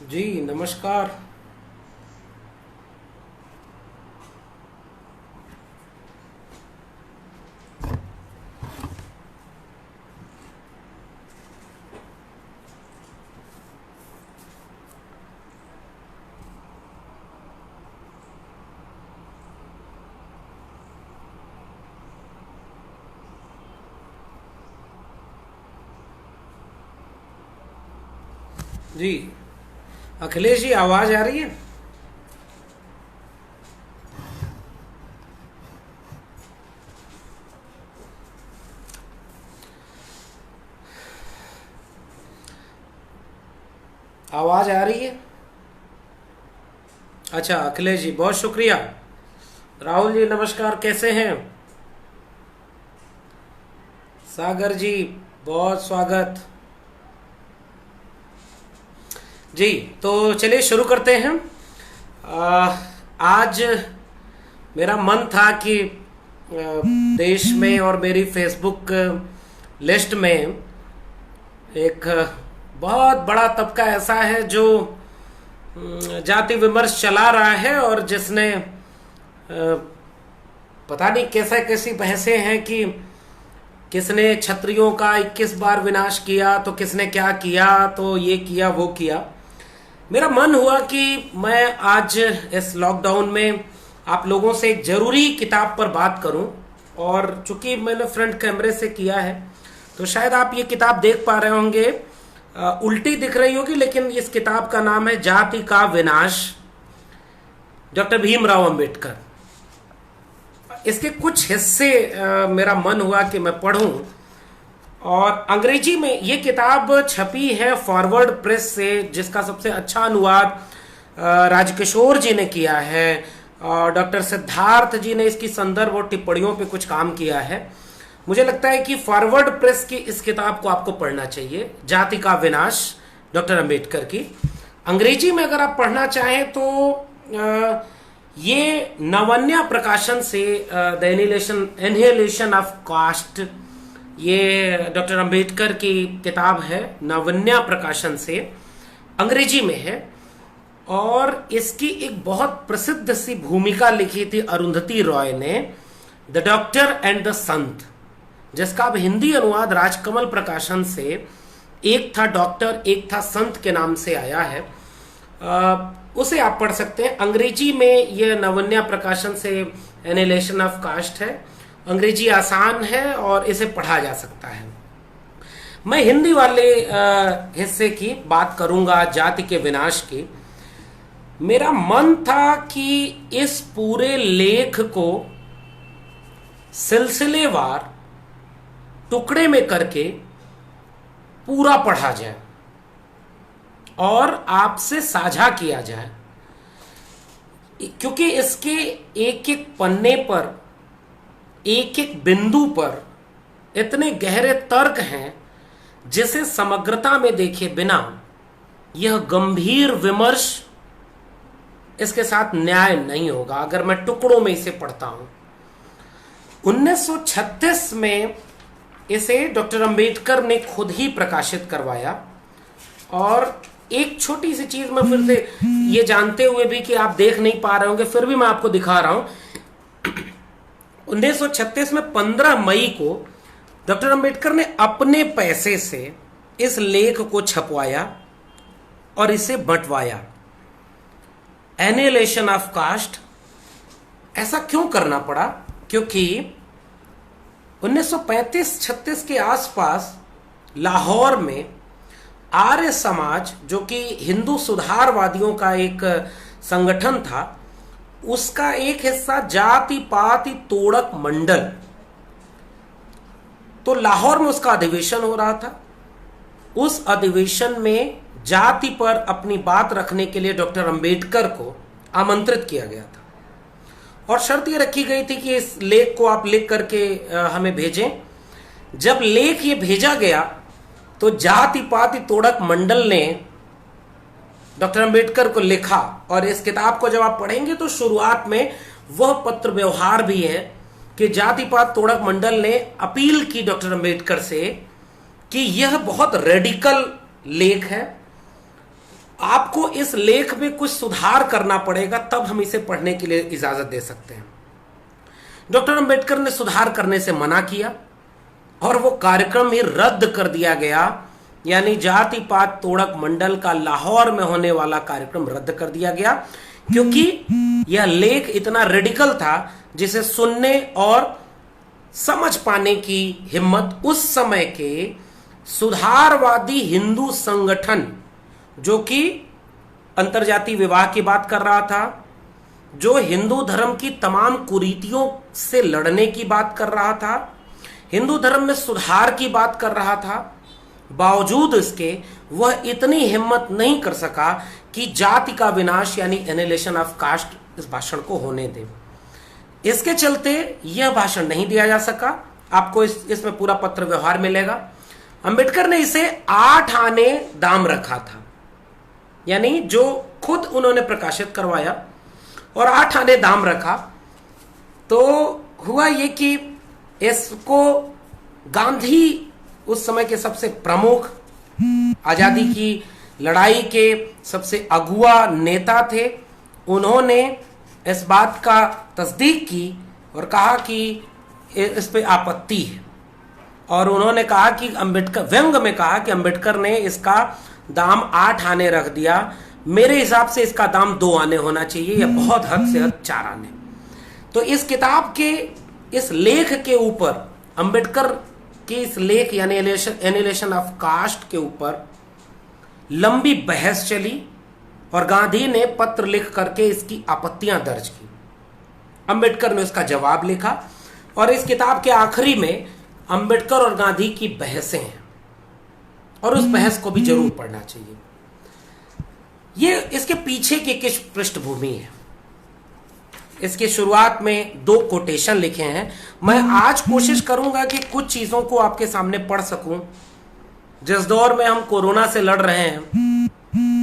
जी नमस्कार। जी अखिलेश जी, आवाज आ रही है? आवाज आ रही है? अच्छा अखिलेश जी, बहुत शुक्रिया। राहुल जी नमस्कार, कैसे हैं? सागर जी, बहुत स्वागत। जी तो चलिए शुरू करते हैं। आज मेरा मन था कि देश में और मेरी फेसबुक लिस्ट में एक बहुत बड़ा तबका ऐसा है जो जाति विमर्श चला रहा है, और जिसने पता नहीं कैसा कैसी बहसें हैं कि किसने क्षत्रियों का 21 बार विनाश किया, तो किसने क्या किया, तो ये किया वो किया। मेरा मन हुआ कि मैं आज इस लॉकडाउन में आप लोगों से एक जरूरी किताब पर बात करूं, और चूंकि मैंने फ्रंट कैमरे से किया है तो शायद आप ये किताब देख पा रहे होंगे। उल्टी दिख रही होगी, लेकिन इस किताब का नाम है जाति का विनाश, डॉक्टर भीमराव अंबेडकर। इसके कुछ हिस्से मेरा मन हुआ कि मैं पढूं, और अंग्रेजी में ये किताब छपी है फॉरवर्ड प्रेस से, जिसका सबसे अच्छा अनुवाद राजकिशोर जी ने किया है, और डॉक्टर सिद्धार्थ जी ने इसकी संदर्भ और टिप्पणियों पे कुछ काम किया है। मुझे लगता है कि फॉरवर्ड प्रेस की इस किताब को आपको पढ़ना चाहिए, जाति का विनाश, डॉक्टर अंबेडकर की। अंग्रेजी में अगर आप पढ़ना चाहें तो ये नवन्या प्रकाशन से द एनहिलेशन ऑफ कास्ट, ये डॉक्टर अंबेडकर की किताब है, नवन्या प्रकाशन से, अंग्रेजी में है। और इसकी एक बहुत प्रसिद्ध सी भूमिका लिखी थी अरुंधति रॉय ने, द डॉक्टर एंड द संत, जिसका अब हिंदी अनुवाद राजकमल प्रकाशन से, एक था डॉक्टर एक था संत के नाम से आया है। उसे आप पढ़ सकते हैं। अंग्रेजी में यह नवन्या प्रकाशन से एनिलेशन ऑफ कास्ट है। अंग्रेजी आसान है और इसे पढ़ा जा सकता है। मैं हिंदी वाले हिस्से की बात करूंगा, जाति के विनाश की। मेरा मन था कि इस पूरे लेख को सिलसिलेवार टुकड़े में करके पूरा पढ़ा जाए और आपसे साझा किया जाए, क्योंकि इसके एक एक पन्ने पर, एक एक बिंदु पर इतने गहरे तर्क हैं जिसे समग्रता में देखे बिना यह गंभीर विमर्श, इसके साथ न्याय नहीं होगा अगर मैं टुकड़ों में इसे पढ़ता हूं। 1936 में इसे डॉक्टर अंबेडकर ने खुद ही प्रकाशित करवाया। और एक छोटी सी चीज मैं फिर से, ये जानते हुए भी कि आप देख नहीं पा रहे होंगे, फिर भी मैं आपको दिखा रहा हूं। 1936 में 15 मई को डॉक्टर अंबेडकर ने अपने पैसे से इस लेख को छपवाया और इसे बंटवाया, एनिहिलेशन ऑफ कास्ट। ऐसा क्यों करना पड़ा? क्योंकि 1935-36 के आसपास लाहौर में आर्य समाज, जो कि हिंदू सुधारवादियों का एक संगठन था, उसका एक हिस्सा जाति पाति तोड़क मंडल, तो लाहौर में उसका अधिवेशन हो रहा था। उस अधिवेशन में जाति पर अपनी बात रखने के लिए डॉक्टर अंबेडकर को आमंत्रित किया गया था, और शर्त यह रखी गई थी कि इस लेख को आप लिख करके हमें भेजें। जब लेख ये भेजा गया तो जाति पाति तोड़क मंडल ने डॉक्टर अंबेडकर को लिखा, और इस किताब को जब आप पढ़ेंगे तो शुरुआत में वह पत्र व्यवहार भी है कि जाति पात तोड़क मंडल ने अपील की डॉक्टर अंबेडकर से कि यह बहुत रेडिकल लेख है, आपको इस लेख में कुछ सुधार करना पड़ेगा, तब हम इसे पढ़ने के लिए इजाजत दे सकते हैं। डॉक्टर अंबेडकर ने सुधार करने से मना किया और वो कार्यक्रम ही रद्द कर दिया गया, यानी जाति पात तोड़क मंडल का लाहौर में होने वाला कार्यक्रम रद्द कर दिया गया, क्योंकि यह लेख इतना रेडिकल था जिसे सुनने और समझ पाने की हिम्मत उस समय के सुधारवादी हिंदू संगठन, जो कि अंतरजातीय विवाह की बात कर रहा था, जो हिंदू धर्म की तमाम कुरीतियों से लड़ने की बात कर रहा था, हिंदू धर्म में सुधार की बात कर रहा था, बावजूद इसके वह इतनी हिम्मत नहीं कर सका कि जाति का विनाश यानी एनिहिलेशन ऑफ कास्ट इस भाषण को होने दे। इसके चलते यह भाषण नहीं दिया जा सका। आपको इसमें पूरा पत्र व्यवहार मिलेगा। अंबेडकर ने इसे 8 आने दाम रखा था, यानी जो खुद उन्होंने प्रकाशित करवाया और 8 आने दाम रखा। तो हुआ ये कि इसको गांधी उस समय के सबसे प्रमुख, आजादी की लड़ाई के सबसे अगुआ नेता थे, उन्होंने इस बात का तस्दीक की और कहा कि इस पे आपत्ति है। और उन्होंने कहा कि अंबेडकर, व्यंग में कहा कि अंबेडकर ने इसका दाम 8 आने रख दिया, मेरे हिसाब से इसका दाम 2 आने होना चाहिए या बहुत हद से हद 4 आने। तो इस किताब के इस लेख के ऊपर, अंबेडकर के इस लेख यानी एनिहिलेशन ऑफ कास्ट के ऊपर लंबी बहस चली और गांधी ने पत्र लिख करके इसकी आपत्तियां दर्ज की। अंबेडकर ने उसका जवाब लिखा और इस किताब के आखिरी में अंबेडकर और गांधी की बहसें हैं और उस बहस को भी जरूर पढ़ना चाहिए। ये इसके पीछे की किस पृष्ठभूमि है। इसकी शुरुआत में 2 कोटेशन लिखे हैं। मैं आज कोशिश करूंगा कि कुछ चीजों को आपके सामने पढ़ सकूं। जिस दौर में हम कोरोना से लड़ रहे हैं,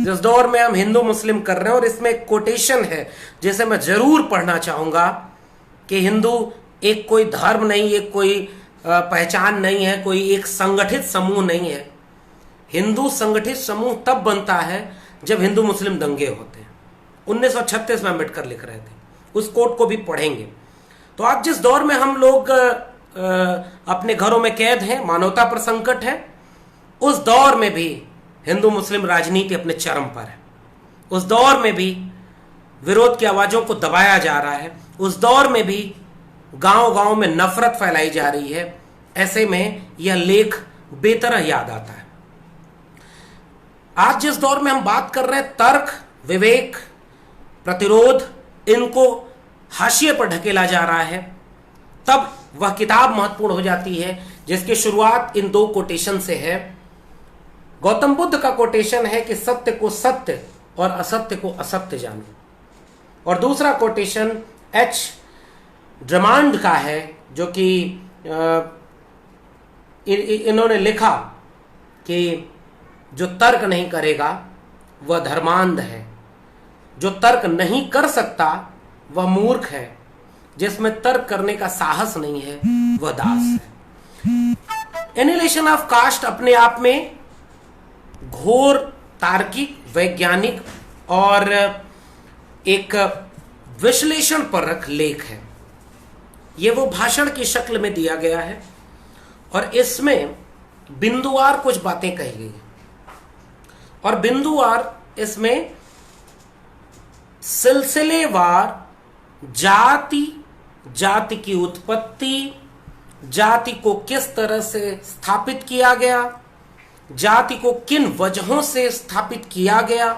जिस दौर में हम हिंदू मुस्लिम कर रहे हैं, और इसमें एक कोटेशन है जिसे मैं जरूर पढ़ना चाहूंगा कि हिंदू एक कोई धर्म नहीं, एक कोई पहचान नहीं है, कोई एक संगठित समूह नहीं है। हिंदू संगठित समूह तब बनता है जब हिंदू मुस्लिम दंगे होते हैं। 1936 में अंबेडकर लिख रहे थे। उस कोट को भी पढ़ेंगे। तो आज जिस दौर में हम लोग अपने घरों में कैद हैं, मानवता पर संकट है, उस दौर में भी हिंदू मुस्लिम राजनीति अपने चरम पर है। उस दौर में भी विरोध की आवाजों को दबाया जा रहा है। उस दौर में भी गांव-गांव में नफरत फैलाई जा रही है। ऐसे में यह लेख बेतरह याद आता है। आज जिस दौर में हम बात कर रहे हैं, तर्क, विवेक, प्रतिरोध, इनको हाशिए पर ढकेला जा रहा है, तब वह किताब महत्वपूर्ण हो जाती है जिसकी शुरुआत इन 2 कोटेशन से है। गौतम बुद्ध का कोटेशन है कि सत्य को सत्य और असत्य को असत्य जानो, और दूसरा कोटेशन एच ड्रमांड का है, जो कि इन्होंने लिखा कि जो तर्क नहीं करेगा वह धर्मांध है, जो तर्क नहीं कर सकता वह मूर्ख है, जिसमें तर्क करने का साहस नहीं है वह दास है। एनिहिलेशन ऑफ कास्ट अपने आप में घोर तार्किक, वैज्ञानिक और एक विश्लेषण परक लेख है। यह वो भाषण की शक्ल में दिया गया है और इसमें बिंदुवार कुछ बातें कही गई और बिंदुवार इसमें सिलसिलेवार जाति, जाति की उत्पत्ति, जाति को किस तरह से स्थापित किया गया, जाति को किन वजहों से स्थापित किया गया,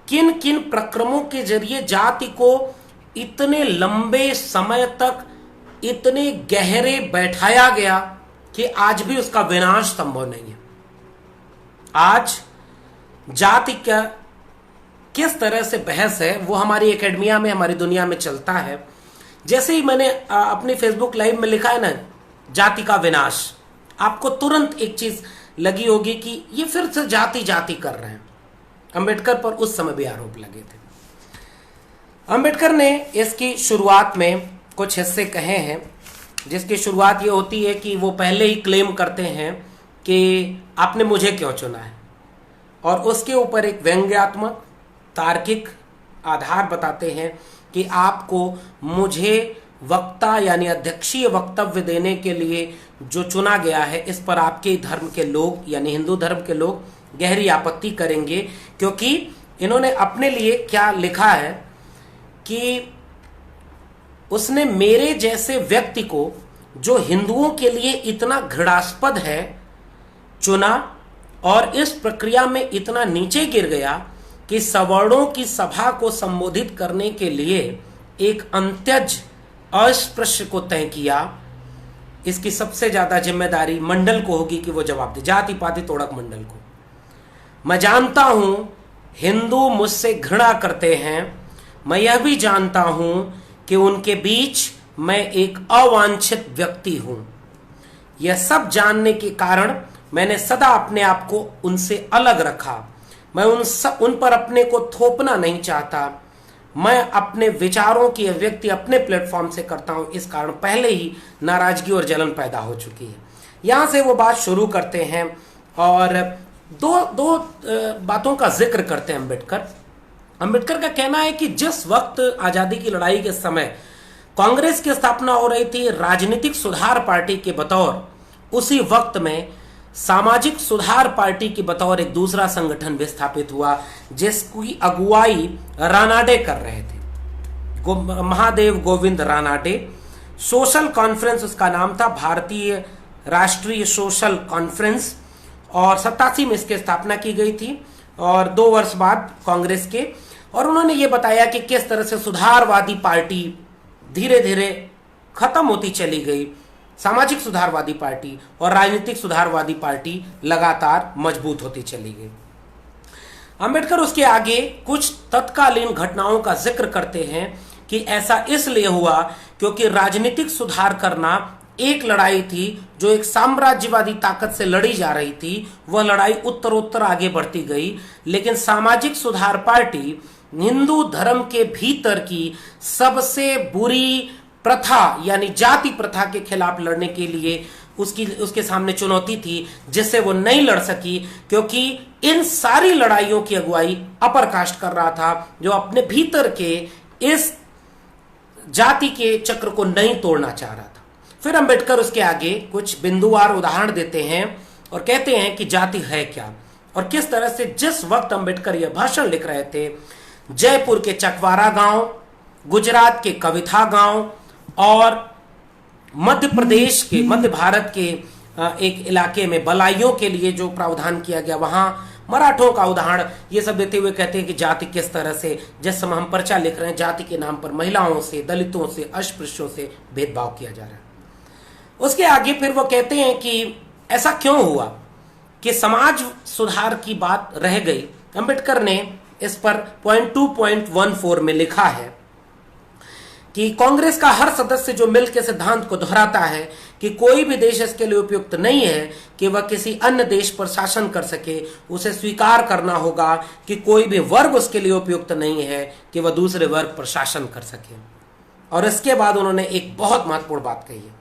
किन किन प्रक्रमों के जरिए जाति को इतने लंबे समय तक इतने गहरे बैठाया गया कि आज भी उसका विनाश संभव नहीं है। आज जाति का किस तरह से बहस है वो हमारी एकेडमिया में, हमारी दुनिया में चलता है। जैसे ही मैंने अपनी फेसबुक लाइव में लिखा है ना, जाति का विनाश, आपको तुरंत एक चीज लगी होगी कि ये फिर से जाति जाति कर रहे हैं। अंबेडकर पर उस समय भी आरोप लगे थे। अंबेडकर ने इसकी शुरुआत में कुछ हिस्से कहे हैं, जिसकी शुरुआत ये होती है कि वो पहले ही क्लेम करते हैं कि आपने मुझे क्यों चुना है। और उसके ऊपर एक व्यंग्यात्मक तार्किक आधार बताते हैं कि आपको मुझे वक्ता यानी अध्यक्षीय वक्तव्य देने के लिए जो चुना गया है, इस पर आपके धर्म के लोग यानी हिंदू धर्म के लोग गहरी आपत्ति करेंगे, क्योंकि इन्होंने अपने लिए क्या लिखा है कि उसने मेरे जैसे व्यक्ति को जो हिंदुओं के लिए इतना घृणास्पद है चुना और इस प्रक्रिया में इतना नीचे गिर गया कि सवर्णों की सभा को संबोधित करने के लिए एक अंत्यज अस्पृश्य को तय किया। इसकी सबसे ज्यादा जिम्मेदारी मंडल को होगी कि वो जवाब दे, जाति पाति तोड़क मंडल को। मैं जानता हूं हिंदू मुझसे घृणा करते हैं, मैं यह भी जानता हूं कि उनके बीच मैं एक अवांछित व्यक्ति हूं। यह सब जानने के कारण मैंने सदा अपने आप को उनसे अलग रखा। मैं उन पर अपने को थोपना नहीं चाहता। मैं अपने विचारों की अभिव्यक्ति अपने प्लेटफॉर्म से करता हूं, इस कारण पहले ही नाराजगी और जलन पैदा हो चुकी है। यहां से वो बात शुरू करते हैं और दो बातों का जिक्र करते हैं अंबेडकर का कहना है कि जिस वक्त आजादी की लड़ाई के समय कांग्रेस की स्थापना हो रही थी राजनीतिक सुधार पार्टी के बतौर, उसी वक्त में सामाजिक सुधार पार्टी की बतौर एक दूसरा संगठन भी स्थापित हुआ जिसकी अगुवाई रानाडे कर रहे थे, महादेव गोविंद रानाडे। सोशल कॉन्फ्रेंस उसका नाम था, भारतीय राष्ट्रीय सोशल कॉन्फ्रेंस, और 87 में इसकी स्थापना की गई थी और 2 वर्ष बाद कांग्रेस के। और उन्होंने ये बताया कि किस तरह से सुधारवादी पार्टी धीरे धीरे खत्म होती चली गई, सामाजिक सुधारवादी पार्टी और राजनीतिक सुधारवादी पार्टी लगातार मजबूत होती चली गई। अंबेडकर उसके आगे कुछ तत्कालीन घटनाओं का जिक्र करते हैं कि ऐसा इसलिए हुआ क्योंकि राजनीतिक सुधार करना एक लड़ाई थी जो एक साम्राज्यवादी ताकत से लड़ी जा रही थी। वह लड़ाई उत्तरोत्तर आगे बढ़ती गई, लेकिन सामाजिक सुधार पार्टी हिंदू धर्म के भीतर की सबसे बुरी प्रथा यानी जाति प्रथा के खिलाफ लड़ने के लिए उसके सामने चुनौती थी, जिससे वो नहीं लड़ सकी, क्योंकि इन सारी लड़ाइयों की अगुवाई अपर कास्ट कर रहा था, जो अपने भीतर के इस जाति के चक्र को नहीं तोड़ना चाह रहा था। फिर अंबेडकर उसके आगे कुछ बिंदुवार उदाहरण देते हैं और कहते हैं कि जाति है क्या और किस तरह से जिस वक्त अंबेडकर यह भाषण लिख रहे थे, जयपुर के चकवारा गांव, गुजरात के कविथा गांव और मध्य प्रदेश के, मध्य भारत के एक इलाके में बलाइयों के लिए जो प्रावधान किया गया, वहां मराठों का उदाहरण ये सब देते हुए कहते हैं कि जाति किस तरह से, जिस समय हम पर्चा लिख रहे हैं, जाति के नाम पर महिलाओं से, दलितों से, अस्पृश्यों से भेदभाव किया जा रहा है। उसके आगे फिर वो कहते हैं कि ऐसा क्यों हुआ कि समाज सुधार की बात रह गई। अंबेडकर ने इस पर पॉइंट 2.14 में लिखा है कि कांग्रेस का हर सदस्य जो मिल के सिद्धांत को दोहराता है कि कोई भी देश इसके लिए उपयुक्त नहीं है कि वह किसी अन्य देश पर शासन कर सके, उसे स्वीकार करना होगा कि कोई भी वर्ग उसके लिए उपयुक्त नहीं है कि वह दूसरे वर्ग पर शासन कर सके। और इसके बाद उन्होंने एक बहुत महत्वपूर्ण बात कही है।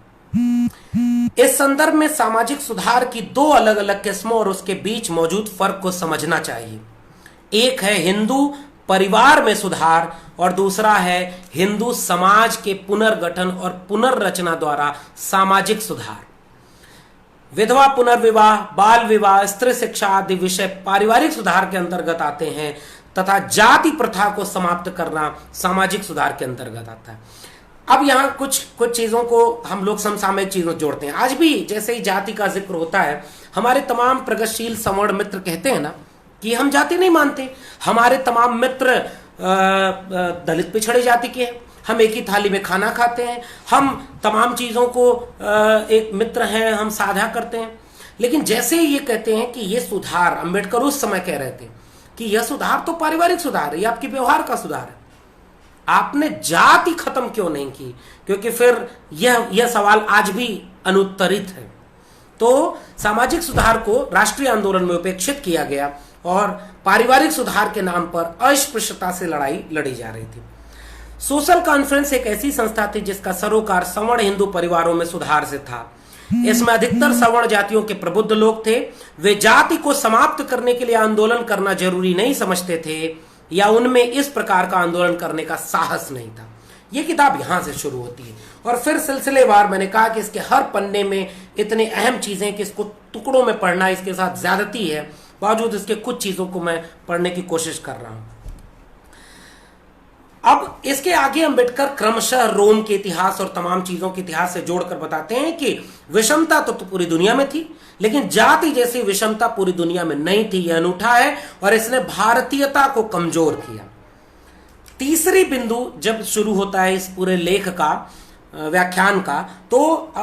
इस संदर्भ में सामाजिक सुधार की 2 अलग अलग किस्मों और उसके बीच मौजूद फर्क को समझना चाहिए। एक है हिंदू परिवार में सुधार और दूसरा है हिंदू समाज के पुनर्गठन और पुनर्रचना द्वारा सामाजिक सुधार। विधवा पुनर्विवाह, बाल विवाह, स्त्री शिक्षा आदि विषय पारिवारिक सुधार के अंतर्गत आते हैं तथा जाति प्रथा को समाप्त करना सामाजिक सुधार के अंतर्गत आता है। अब यहाँ कुछ चीजों को हम लोग समसामयिक चीजों जोड़ते हैं। आज भी जैसे ही जाति का जिक्र होता है, हमारे तमाम प्रगतिशील सवर्ण मित्र कहते हैं ना कि हम जाति नहीं मानते, हमारे तमाम मित्र दलित पिछड़े जाति के हैं, हम एक ही थाली में खाना खाते हैं, हम तमाम चीजों को एक मित्र हैं, हम साझा करते हैं। लेकिन जैसे ही ये कहते हैं कि ये सुधार, अंबेडकर उस समय कह रहे थे कि यह सुधार तो पारिवारिक सुधार है, ये आपके व्यवहार का सुधार है, आपने जाति खत्म क्यों नहीं की? क्योंकि फिर यह सवाल आज भी अनुत्तरित है। तो सामाजिक सुधार को राष्ट्रीय आंदोलन में उपेक्षित किया गया और पारिवारिक सुधार के नाम पर अस्पृश्यता से लड़ाई लड़ी जा रही थी। सोशल कॉन्फ्रेंस एक ऐसी संस्था थी जिसका सरोकार सवर्ण हिंदू परिवारों में सुधार से था। इसमें अधिकतर सवर्ण जातियों के प्रबुद्ध लोग थे। वे जाति को समाप्त करने के लिए आंदोलन करना जरूरी नहीं समझते थे या उनमें इस प्रकार का आंदोलन करने का साहस नहीं था। यह किताब यहां से शुरू होती है और फिर सिलसिलेवार मैंने कहा कि इसके हर पन्ने में इतने अहम चीजें कि इसको टुकड़ों में पढ़ना इसके साथ ज्यादती है, बावजूद इसके कुछ चीजों को मैं पढ़ने की कोशिश कर रहा हूं। अब इसके आगे अंबेडकर क्रमशः रोम के इतिहास और तमाम चीजों के इतिहास से जोड़कर बताते हैं कि विषमता तो पूरी दुनिया में थी, लेकिन जाति जैसी विषमता पूरी दुनिया में नहीं थी। यह अनूठा है और इसने भारतीयता को कमजोर किया। तीसरी बिंदु जब शुरू होता है इस पूरे लेख का, व्याख्यान का, तो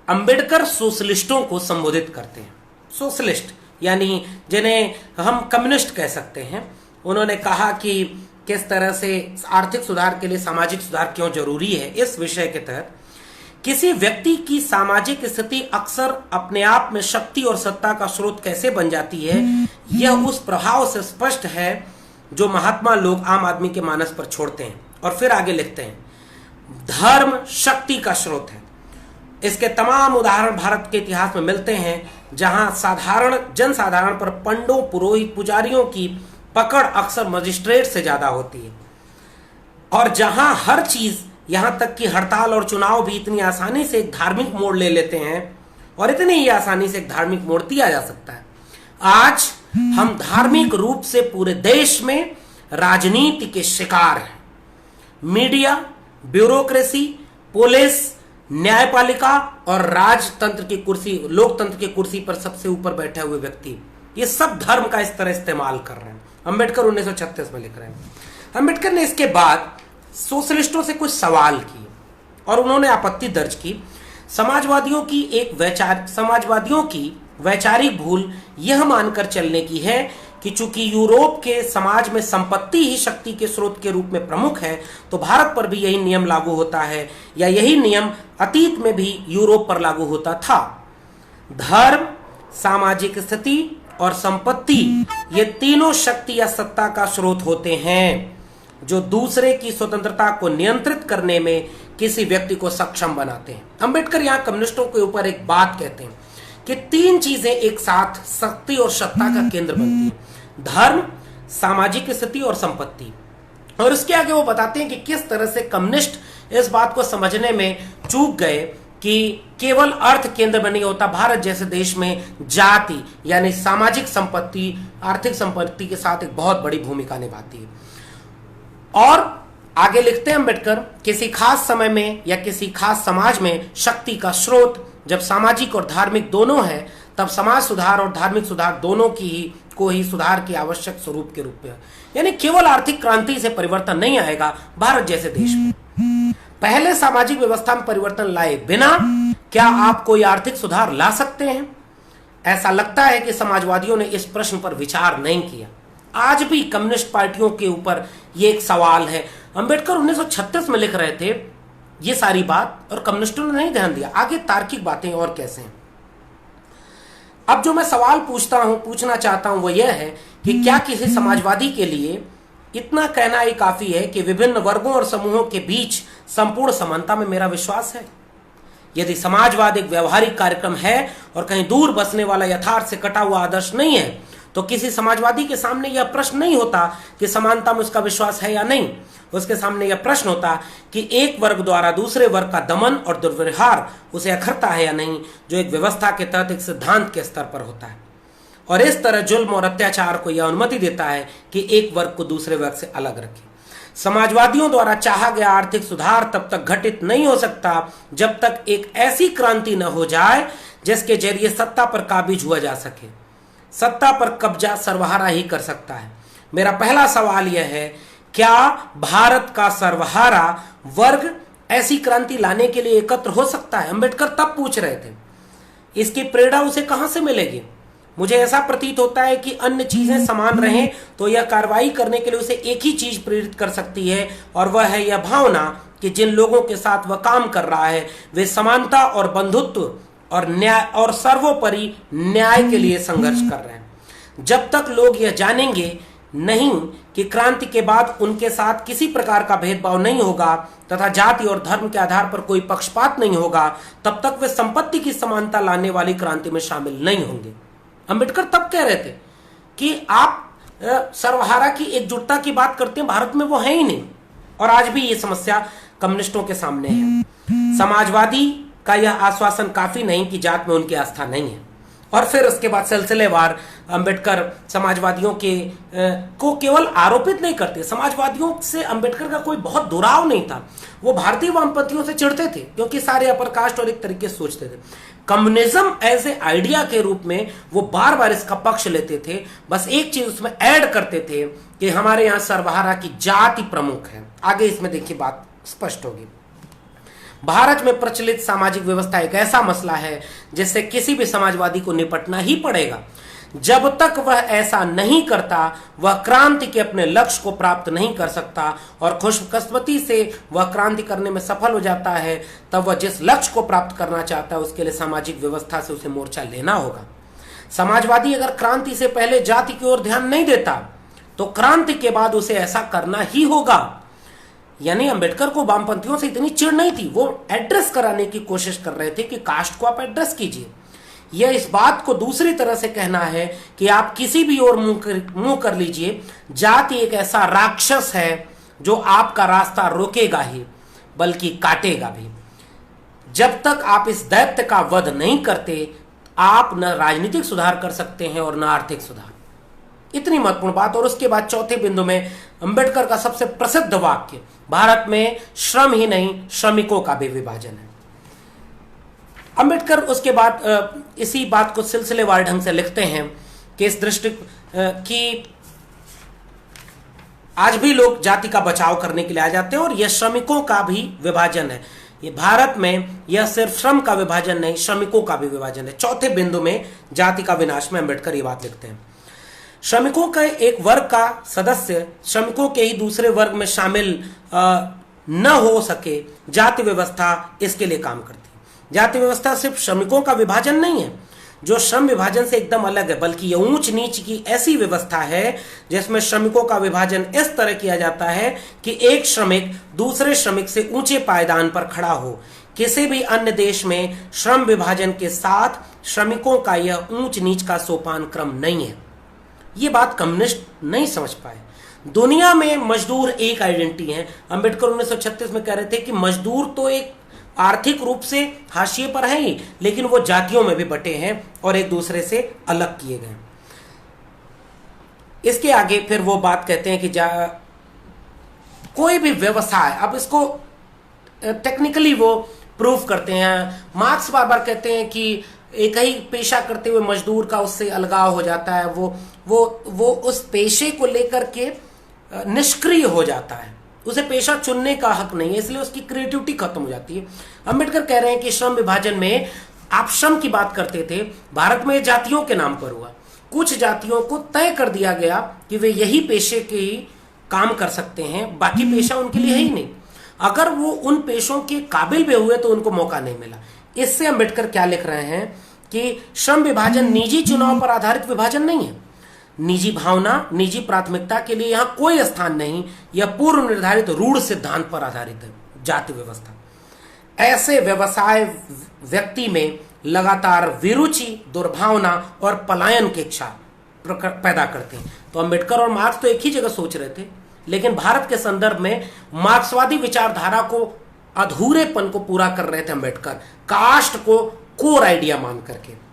अंबेडकर सोशलिस्टों को संबोधित करते हैं। सोशलिस्ट यानी जिन्हें हम कम्युनिस्ट कह सकते हैं। उन्होंने कहा कि किस तरह से आर्थिक सुधार के लिए सामाजिक सुधार क्यों जरूरी है। इस विषय के तहत किसी व्यक्ति की सामाजिक स्थिति अक्सर अपने आप में शक्ति और सत्ता का स्रोत कैसे बन जाती है, यह उस प्रभाव से स्पष्ट है जो महात्मा लोग आम आदमी के मानस पर छोड़ते हैं। और फिर आगे लिखते हैं, धर्म शक्ति का स्रोत है। इसके तमाम उदाहरण भारत के इतिहास में मिलते हैं, जहां साधारण जनसाधारण पर पंडों, पुरोहित, पुजारियों की पकड़ अक्सर मजिस्ट्रेट से ज्यादा होती है, और जहां हर चीज, यहां तक कि हड़ताल और चुनाव भी इतनी आसानी से एक धार्मिक मोड़ ले लेते हैं, और इतनी ही आसानी से एक धार्मिक मोड़ दिया जा सकता है। आज हम धार्मिक रूप से पूरे देश में राजनीति के शिकार हैं। मीडिया, ब्यूरोक्रेसी, पुलिस, न्यायपालिका और राजतंत्र की कुर्सी, लोकतंत्र की कुर्सी पर सबसे ऊपर बैठे हुए व्यक्ति, ये सब धर्म का इस तरह इस्तेमाल कर रहे हैं। अंबेडकर 1936 में लिख रहे हैं। अंबेडकर ने इसके बाद सोशलिस्टों से कुछ सवाल किए और उन्होंने आपत्ति दर्ज की। समाजवादियों की वैचारिक भूल यह मानकर चलने की है कि चूंकि यूरोप के समाज में संपत्ति ही शक्ति के स्रोत के रूप में प्रमुख है, तो भारत पर भी यही नियम लागू होता है, या यही नियम अतीत में भी यूरोप पर लागू होता था। धर्म, सामाजिक स्थिति और संपत्ति, ये तीनों शक्ति या सत्ता का स्रोत होते हैं जो दूसरे की स्वतंत्रता को नियंत्रित करने में किसी व्यक्ति को सक्षम बनाते हैं। अंबेडकर यहां कम्युनिस्टों के ऊपर एक बात कहते हैं कि तीन चीजें एक साथ शक्ति और सत्ता का केंद्र बनती है, धर्म, सामाजिक स्थिति और संपत्ति। और उसके आगे वो बताते हैं कि किस तरह से कम्युनिस्ट इस बात को समझने में चूक गए कि केवल अर्थ केंद्र में नहीं होता, भारत जैसे देश में जाति यानी सामाजिक संपत्ति, आर्थिक संपत्ति के साथ एक बहुत बड़ी भूमिका निभाती है। और आगे लिखते हैं अंबेडकर, किसी खास समय में या किसी खास समाज में शक्ति का स्रोत जब सामाजिक और धार्मिक दोनों है, तब समाज सुधार और धार्मिक सुधार दोनों को ही सुधार की आवश्यक स्वरूप के रूप में है। यानी केवल आर्थिक क्रांति से परिवर्तन नहीं आएगा भारत जैसे देश में। पहले सामाजिक व्यवस्था में परिवर्तन लाए बिना क्या आप कोई आर्थिक सुधार ला सकते हैं? ऐसा लगता है कि समाजवादियों ने इस प्रश्न पर विचार नहीं किया। आज भी कम्युनिस्ट पार्टियों के ऊपर यह एक सवाल है। अंबेडकर 1936 में लिख रहे थे ये सारी बात, और कम्युनिस्टों ने नहीं ध्यान दिया। आगे तार्किक बातें और कैसे हैं। अब जो मैं सवाल पूछना चाहता हूं वो यह है कि क्या किसी समाजवादी के लिए इतना कहना ही काफी है कि विभिन्न वर्गों और समूहों के बीच संपूर्ण समानता में मेरा विश्वास है? यदि समाजवाद एक व्यवहारिक कार्यक्रम है और कहीं दूर बसने वाला यथार्थ से कटा हुआ आदर्श नहीं है, तो किसी समाजवादी के सामने यह प्रश्न नहीं होता कि समानता में उसका विश्वास है या नहीं। उसके सामने यह प्रश्न होता कि एक वर्ग द्वारा दूसरे वर्ग का दमन और दुर्व्यवहार उसे अखरता है या नहीं, जो एक व्यवस्था के तहत एक सिद्धांत के स्तर पर होता है, और इस तरह जुल्म और अत्याचार को यह अनुमति देता है कि एक वर्ग को दूसरे वर्ग से अलग रखे। समाजवादियों द्वारा चाहा गया आर्थिक सुधार तब तक घटित नहीं हो सकता जब तक एक ऐसी क्रांति न हो जाए जिसके जरिए सत्ता पर काबिज हुआ जा सके। सत्ता पर कब्जा सर्वहारा ही कर सकता है। मेरा पहला सवाल यह है, क्या भारत का सर्वहारा वर्ग ऐसी क्रांति लाने के लिए एकत्र हो सकता है? अंबेडकर तब पूछ रहे थे। इसकी प्रेरणा उसे कहां से मिलेगी? मुझे ऐसा प्रतीत होता है कि अन्य चीजें समान रहें तो यह कार्रवाई करने के लिए उसे एक ही चीज प्रेरित कर सकती है, और वह है यह भावना कि जिन लोगों के साथ वह काम कर रहा है वे समानता और बंधुत्व और न्याय और सर्वोपरि न्याय के लिए संघर्ष कर रहे हैं। जब तक लोग यह जानेंगे नहीं कि क्रांति के बाद उनके साथ किसी प्रकार का भेदभाव नहीं होगा तथा जाति और धर्म के आधार पर कोई पक्षपात नहीं होगा, तब तक वे संपत्ति की समानता लाने वाली क्रांति में शामिल नहीं होंगे। अंबेडकर तब कह रहे थे कि आप सर्वहारा की एकजुटता की बात करते हैं, भारत में वो है ही नहीं। और आज भी ये समस्या कम्युनिस्टों के सामने है। समाजवादी का यह आश्वासन काफी नहीं कि जात में उनकी आस्था नहीं है। और फिर उसके बाद सिलसिलेवार अंबेडकर समाजवादियों के को केवल आरोपित नहीं करते। समाजवादियों से अंबेडकर का कोई बहुत दुराव नहीं था। वो भारतीय वामपंथियों से चिढ़ते थे क्योंकि सारे अपर कास्ट और एक तरीके से सोचते थे। कम्युनिज्म एज ए आइडिया के रूप में वो बार बार इसका पक्ष लेते थे। बस एक चीज उसमें ऐड करते थे कि हमारे यहाँ सर्वहारा की जाति प्रमुख है। आगे इसमें देखिए बात स्पष्ट होगी। भारत में प्रचलित सामाजिक व्यवस्था एक ऐसा मसला है जिससे किसी भी समाजवादी को निपटना ही पड़ेगा। जब तक वह ऐसा नहीं करता वह क्रांति के अपने लक्ष्य को प्राप्त नहीं कर सकता, और खुशकिस्मती से वह क्रांति करने में सफल हो जाता है, तब वह जिस लक्ष्य को प्राप्त करना चाहता है उसके लिए सामाजिक व्यवस्था से उसे मोर्चा लेना होगा। समाजवादी अगर क्रांति से पहले जाति की ओर ध्यान नहीं देता तो क्रांति के बाद उसे ऐसा करना ही होगा। यानी अंबेडकर को वामपंथियों से इतनी चिढ़ नहीं थी, वो एड्रेस कराने की कोशिश कर रहे थे कि कास्ट को आप एड्रेस कीजिए। यह इस बात को दूसरी तरह से कहना है कि आप किसी भी ओर मुंह कर लीजिए, जाति एक ऐसा राक्षस है जो आपका रास्ता रोकेगा ही बल्कि काटेगा भी। जब तक आप इस दैत्य का वध नहीं करते आप न राजनीतिक सुधार कर सकते हैं और न आर्थिक सुधार। इतनी महत्वपूर्ण बात। और उसके बाद चौथे बिंदु में अंबेडकर का सबसे प्रसिद्ध वाक्य, भारत में श्रम ही नहीं श्रमिकों का भी विभाजन है। अंबेडकर उसके बाद इसी बात को सिलसिलेवार ढंग से लिखते हैं कि इस दृष्टि कि आज भी लोग जाति का बचाव करने के लिए आ जाते हैं और यह श्रमिकों का भी विभाजन है। ये भारत में यह सिर्फ श्रम का विभाजन नहीं श्रमिकों का भी विभाजन है। चौथे बिंदु में जाति का विनाश में अंबेडकर ये बात लिखते हैं। श्रमिकों के एक वर्ग का सदस्य श्रमिकों के ही दूसरे वर्ग में शामिल न हो सके, जाति व्यवस्था इसके लिए काम करती है। जाति व्यवस्था सिर्फ श्रमिकों का विभाजन नहीं है जो श्रम विभाजन से एकदम अलग है, बल्कि यह ऊंच नीच की ऐसी व्यवस्था है जिसमें श्रमिकों का विभाजन इस तरह किया जाता है कि एक श्रमिक दूसरे श्रमिक से ऊंचे पायदान पर खड़ा हो। किसी भी अन्य देश में श्रम विभाजन के साथ श्रमिकों का यह ऊंच नीच का सोपान क्रम नहीं है। ये बात कम्युनिस्ट नहीं समझ पाए। दुनिया में मजदूर एक आइडेंटिटी है। अंबेडकर 1936 में कह रहे थे कि मजदूर तो एक आर्थिक रूप से हाशिए पर है ही, लेकिन वो जातियों में भी बटे हैं और एक दूसरे से अलग किए गए। इसके आगे फिर वो बात कहते हैं कि कोई भी व्यवसाय, अब इसको टेक्निकली वो प्रूफ करते हैं। मार्क्स बार बार कहते हैं कि एक ही पेशा करते हुए मजदूर का उससे अलगाव हो जाता है, वो उस पेशे को लेकर के निष्क्रिय हो जाता है, उसे पेशा चुनने का हक नहीं है, इसलिए उसकी क्रिएटिविटी खत्म हो जाती है। अंबेडकर कह रहे हैं कि श्रम विभाजन में आप श्रम की बात करते थे, भारत में जातियों के नाम पर हुआ। कुछ जातियों को तय कर दिया गया कि वे यही पेशे के ही काम कर सकते हैं, बाकी पेशा उनके लिए है ही नहीं। अगर वो उन पेशों के काबिल भी हुए तो उनको मौका नहीं मिला। इससे अंबेडकर क्या लिख रहे हैं कि श्रम विभाजन निजी चुनाव पर आधारित विभाजन नहीं है। निजी भावना, निजी प्राथमिकता के लिए यहां कोई स्थान नहीं। यह पूर्व निर्धारित रूढ़ सिद्धांत पर आधारित है, जाति व्यवस्था। ऐसे व्यवसाय व्यक्ति में लगातार विरुचि, दुर्भावना और पलायन की इच्छा पैदा करते हैं। तो अंबेडकर और मार्क्स तो एक ही जगह सोच रहे थे, लेकिन भारत के संदर्भ में मार्क्सवादी विचारधारा को अधूरेपन को पूरा कर रहे थे अंबेडकर, कास्ट को कोर आइडिया मान करके।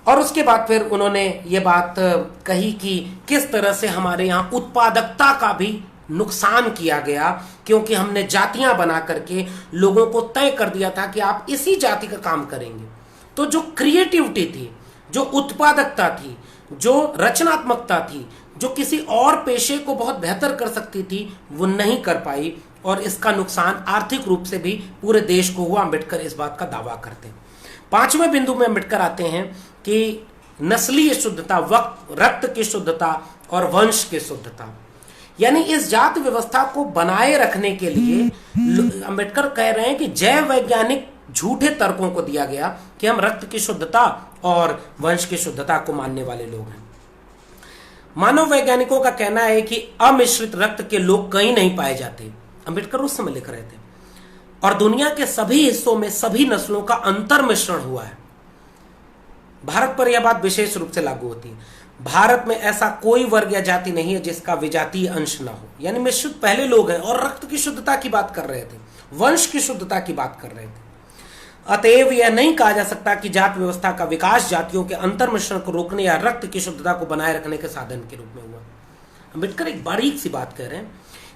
और उसके बाद फिर उन्होंने ये बात कही कि किस तरह से हमारे यहाँ उत्पादकता का भी नुकसान किया गया, क्योंकि हमने जातियां बना करके लोगों को तय कर दिया था कि आप इसी जाति का काम करेंगे। तो जो क्रिएटिविटी थी, जो उत्पादकता थी, जो रचनात्मकता थी, जो किसी और पेशे को बहुत बेहतर कर सकती थी, वो नहीं कर पाई और इसका नुकसान आर्थिक रूप से भी पूरे देश को हुआ। अंबेडकर इस बात का दावा करते हैं। पांचवें बिंदु में अंबेडकर आते हैं कि नस्लीय शुद्धता, रक्त की शुद्धता और वंश की शुद्धता, यानी इस जाति व्यवस्था को बनाए रखने के लिए अंबेडकर कह रहे हैं कि जैव वैज्ञानिक झूठे तर्कों को दिया गया कि हम रक्त की शुद्धता और वंश की शुद्धता को मानने वाले लोग हैं। मानव वैज्ञानिकों का कहना है कि अमिश्रित रक्त के लोग कहीं नहीं पाए जाते, अंबेडकर उस समय लिख रहे थे, और दुनिया के सभी हिस्सों में सभी नस्लों का अंतर मिश्रण हुआ है। भारत पर यह बात विशेष रूप से लागू होती है। भारत में ऐसा कोई वर्ग या जाति नहीं है जिसका विजातीय अंश ना हो, यानी मिश्रित पहले लोग हैं, और रक्त की शुद्धता की बात कर रहे थे, वंश की शुद्धता की बात कर रहे थे। अतएव यह नहीं कहा जा सकता कि जाति व्यवस्था का विकास जातियों के अंतर मिश्रण को रोकने या रक्त की शुद्धता को बनाए रखने के साधन के रूप में हुआ। अंबेडकर एक बारीक सी बात कह रहे हैं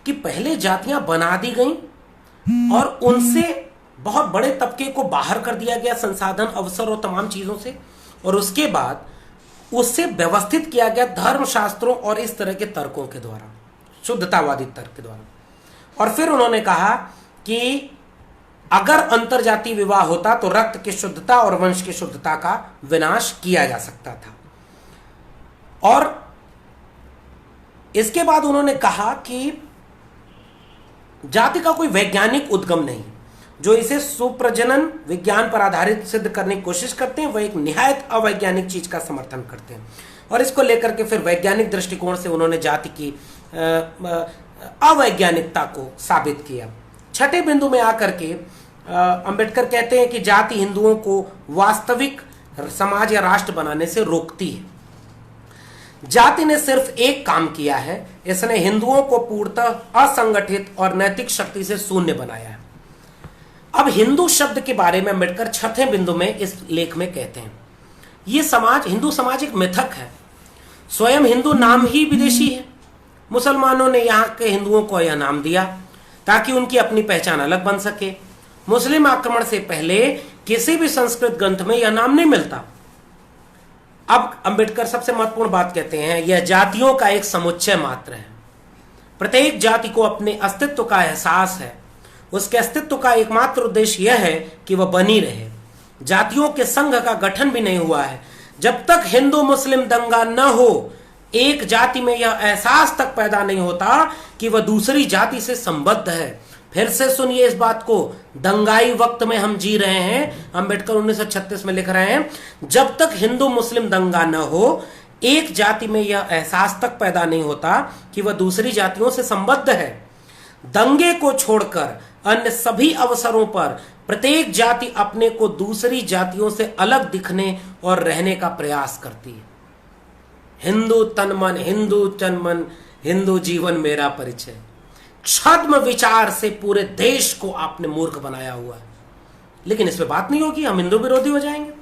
कि पहले जातियां बना दी गई और उनसे बहुत बड़े तबके को बाहर कर दिया गया संसाधन, अवसर और तमाम चीजों से, और उसके बाद उससे व्यवस्थित किया गया धर्मशास्त्रों और इस तरह के तर्कों के द्वारा, शुद्धतावादी तर्क के द्वारा। और फिर उन्होंने कहा कि अगर अंतरजातीय विवाह होता तो रक्त की शुद्धता और वंश की शुद्धता का विनाश किया जा सकता था। और इसके बाद उन्होंने कहा कि जाति का कोई वैज्ञानिक उद्गम नहीं, जो इसे सुप्रजनन विज्ञान पर आधारित सिद्ध करने की कोशिश करते हैं वह एक निहायत अवैज्ञानिक चीज का समर्थन करते हैं। और इसको लेकर के फिर वैज्ञानिक दृष्टिकोण से उन्होंने जाति की अवैज्ञानिकता को साबित किया। छठे बिंदु में आकर के अंबेडकर कहते हैं कि जाति हिंदुओं को वास्तविक समाज या राष्ट्र बनाने से रोकती है। जाति ने सिर्फ एक काम किया है, इसने हिंदुओं को पूर्णतः असंगठित और नैतिक शक्ति से शून्य बनाया है। अब हिंदू शब्द के बारे में अंबेडकर छठे बिंदु में इस लेख में कहते हैं, यह समाज, हिंदू समाज एक मिथक है। स्वयं हिंदू नाम ही विदेशी है। मुसलमानों ने यहाँ के हिंदुओं को यह नाम दिया ताकि उनकी अपनी पहचान अलग बन सके। मुस्लिम आक्रमण से पहले किसी भी संस्कृत ग्रंथ में यह नाम नहीं मिलता। अब अंबेडकर सबसे महत्वपूर्ण बात कहते हैं, यह जातियों का एक समुच्चय मात्र है। प्रत्येक जाति को अपने अस्तित्व का एहसास है। उसके अस्तित्व का एकमात्र उद्देश्य यह है कि वह बनी रहे। जातियों के संघ का गठन भी नहीं हुआ है। जब तक हिंदू मुस्लिम दंगा न हो, एक जाति में यह एहसास तक पैदा नहीं होता कि वह दूसरी जाति से संबद्ध है। फिर से सुनिए इस बात को, दंगाई वक्त में हम जी रहे हैं। अंबेडकर 1936 में लिख रहे हैं, जब तक हिंदू मुस्लिम दंगा न हो, एक जाति में यह एहसास तक पैदा नहीं होता कि वह दूसरी जातियों से संबद्ध है। दंगे को छोड़कर अन्य सभी अवसरों पर प्रत्येक जाति अपने को दूसरी जातियों से अलग दिखने और रहने का प्रयास करती है। हिंदू तन मन, हिंदू तन मन, हिंदू जीवन मेरा परिचय, छद्म विचार से पूरे देश को आपने मूर्ख बनाया हुआ है। लेकिन इस पे बात नहीं होगी, हम हिंदू विरोधी हो जाएंगे।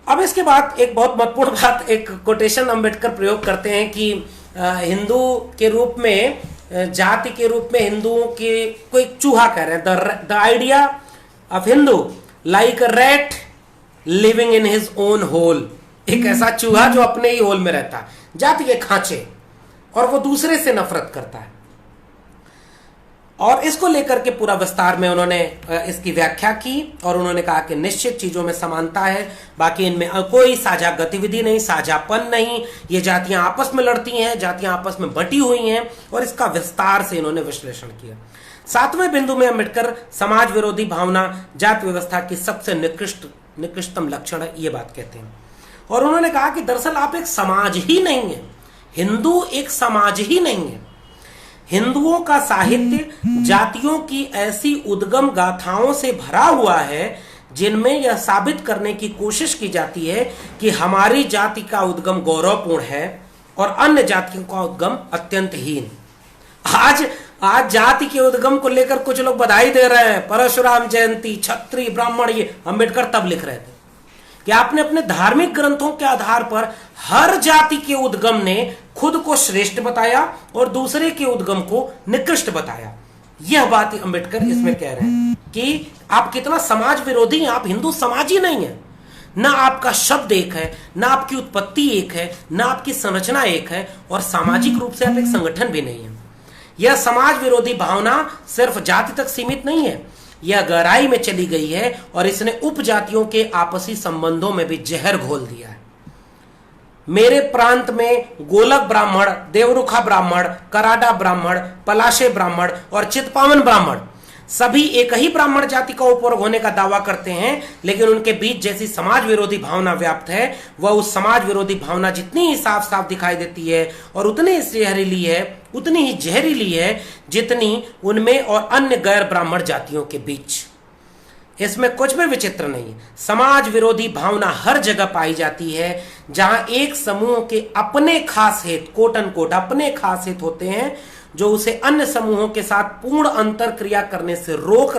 अब इसके बाद एक बहुत महत्वपूर्ण बात, एक कोटेशन अंबेडकर प्रयोग करते हैं कि हिंदू के रूप में, जाति के रूप में हिंदुओं के कोई चूहा कह रहे हैं, the idea of Hindu like a rat living in his own hole. एक ऐसा चूहा जो अपने ही होल में रहता है, जाति के खांचे, और वो दूसरे से नफरत करता है। और इसको लेकर के पूरा विस्तार में उन्होंने इसकी व्याख्या की और उन्होंने कहा कि निश्चित चीजों में समानता है, बाकी इनमें कोई साझा गतिविधि नहीं, साझापन नहीं। ये जातियां आपस में लड़ती हैं, जातियां आपस में बटी हुई हैं, और इसका विस्तार से इन्होंने विश्लेषण किया। सातवें बिंदु में अंबेडकर समाज विरोधी भावना जाति व्यवस्था की सबसे निकृष्टतम लक्षण है, ये बात कहते हैं। और उन्होंने कहा कि दरअसल आप एक समाज ही नहीं है, हिंदू एक समाज ही नहीं है। हिंदुओं का साहित्य जातियों की ऐसी उद्गम गाथाओं से भरा हुआ है जिनमें यह साबित करने की कोशिश की जाती है कि हमारी जाति का उद्गम गौरवपूर्ण है और अन्य जातियों का उद्गम अत्यंत हीन। आज जाति के उद्गम को लेकर कुछ लोग बधाई दे रहे हैं, परशुराम जयंती, क्षत्रिय ब्राह्मण, ये अंबेडकर तब लिख रहे थे कि आपने अपने धार्मिक ग्रंथों के आधार पर हर जाति के उद्गम ने खुद को श्रेष्ठ बताया और दूसरे के उद्गम को निकृष्ट बताया। यह बात अंबेडकर इसमें कह रहे हैं कि आप कितना समाज विरोधी हैं। आप हिंदू समाज ही नहीं है, ना आपका शब्द एक है, ना आपकी उत्पत्ति एक है, ना आपकी संरचना एक है, और सामाजिक रूप से आप एक संगठन भी नहीं है। यह समाज विरोधी भावना सिर्फ जाति तक सीमित नहीं है, यह गहराई में चली गई है और इसने उपजातियों के आपसी संबंधों में भी जहर घोल दिया है। मेरे प्रांत में गोलक ब्राह्मण, देवरुखा ब्राह्मण, कराडा ब्राह्मण, पलाशे ब्राह्मण और चितपावन ब्राह्मण सभी एक ही ब्राह्मण जाति का उपवर्ग होने का दावा करते हैं, लेकिन उनके बीच जैसी समाज विरोधी भावना व्याप्त है, वह उस समाज विरोधी भावना जितनी ही साफ साफ दिखाई देती है और उतनी ही जहरीली है जितनी उनमें और अन्य गैर ब्राह्मण जातियों के बीच। इसमें कुछ भी विचित्र नहीं। समाज विरोधी भावना हर जगह पाई जाती है जहां एक समूह के अपने खास हित, कोट अनकोट अपने खास हित होते हैं, जो उसे अन्य समूहों के साथ पूर्ण अंतर क्रिया करने से रोक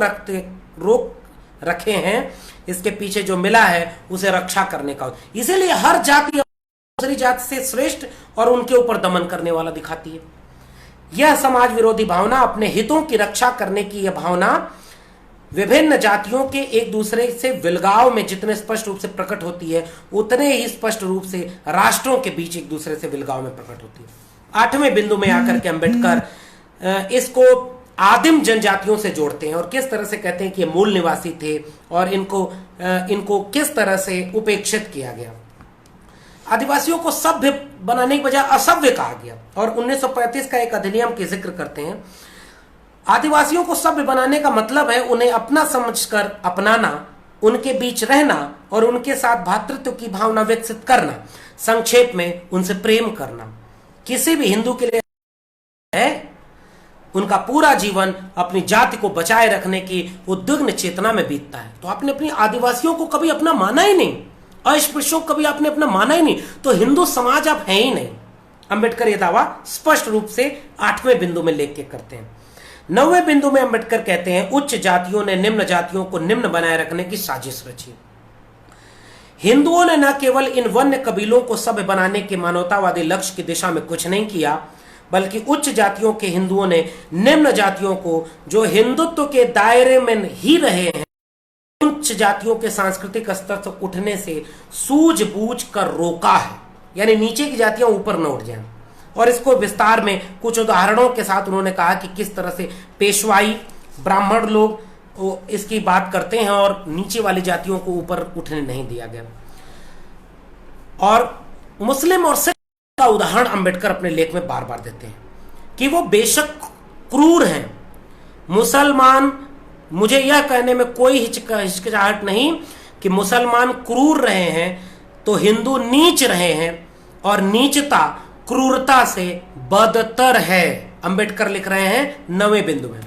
रखे हैं। इसके पीछे जो मिला है उसे रक्षा करने का। इसीलिए हर जाति दूसरी जाति से श्रेष्ठ और उनके ऊपर दमन करने वाला दिखाती है। यह समाज विरोधी भावना, अपने हितों की रक्षा करने की यह भावना विभिन्न जातियों के एक दूसरे से विलगाव में जितने स्पष्ट रूप से प्रकट होती है, उतने ही स्पष्ट रूप से राष्ट्रों के बीच एक दूसरे से विलगाव में प्रकट होती है। 8वें बिंदु में आकर के अंबेडकर इसको आदिम जनजातियों से जोड़ते हैं और किस तरह से कहते हैं कि ये मूल निवासी थे और इनको किस तरह से उपेक्षित किया गया। आदिवासियों को सभ्य बनाने की बजाय असभ्य कहा गया और 1935 का एक अधिनियम के जिक्र करते हैं। आदिवासियों को सभ्य बनाने का मतलब है उन्हें अपना समझकर अपनाना, उनके बीच रहना और उनके साथ भ्रातृत्व की भावना विकसित करना, संक्षेप में उनसे प्रेम करना। किसी भी हिंदू के लिए है उनका पूरा जीवन अपनी जाति को बचाए रखने की उद्विग्न चेतना में बीतता है। तो आपने अपनी आदिवासियों को कभी अपना माना ही नहीं, अस्पृश्यों को कभी आपने अपना माना ही नहीं, तो हिंदू समाज आप है ही नहीं। अंबेडकर यह दावा स्पष्ट रूप से 8वें बिंदु में लेके करते हैं। 9वें बिंदु में अंबेडकर कहते हैं उच्च जातियों ने निम्न जातियों को निम्न बनाए रखने की साजिश रची। हिंदुओं ने न केवल इन वन्य कबीलों को सभ्य बनाने के मानवतावादी लक्ष्य की दिशा में कुछ नहीं किया, बल्कि उच्च जातियों के हिंदुओं ने निम्न जातियों को, जो हिंदुत्व के दायरे में ही रहे हैं, उच्च जातियों के सांस्कृतिक स्तर से उठने से सूझबूझ कर रोका है। यानी नीचे की जातियां ऊपर न उठ जाएं। और इसको विस्तार में कुछ उदाहरणों के साथ उन्होंने कहा कि किस तरह से पेशवाई, ब्राह्मण लोग इसकी बात करते हैं और नीचे वाली जातियों को ऊपर उठने नहीं दिया गया। और मुस्लिम और सिख का उदाहरण अंबेडकर अपने लेख में बार बार देते हैं कि वो बेशक क्रूर हैं। मुसलमान, मुझे यह कहने में कोई हिचकिचाहट नहीं कि मुसलमान क्रूर रहे हैं तो हिंदू नीच रहे हैं, और नीचता क्रूरता से बदतर है। अंबेडकर लिख रहे हैं 9वें बिंदु में।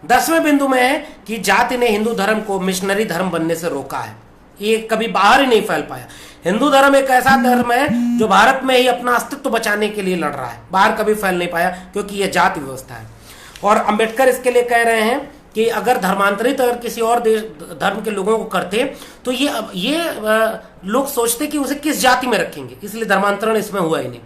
10वें बिंदु में है कि जाति ने हिंदू धर्म को मिशनरी धर्म बनने से रोका है। ये कभी बाहर ही नहीं फैल पाया। हिंदू धर्म एक ऐसा धर्म है जो भारत में ही अपना अस्तित्व बचाने के लिए लड़ रहा है, बाहर कभी फैल नहीं पाया, क्योंकि यह जाति व्यवस्था है। और अंबेडकर इसके लिए कह रहे हैं कि अगर धर्मांतरित अगर किसी और देश धर्म के लोगों को करते तो ये लोग सोचते कि उसे किस जाति में रखेंगे, इसलिए धर्मांतरण इसमें हुआ ही नहीं।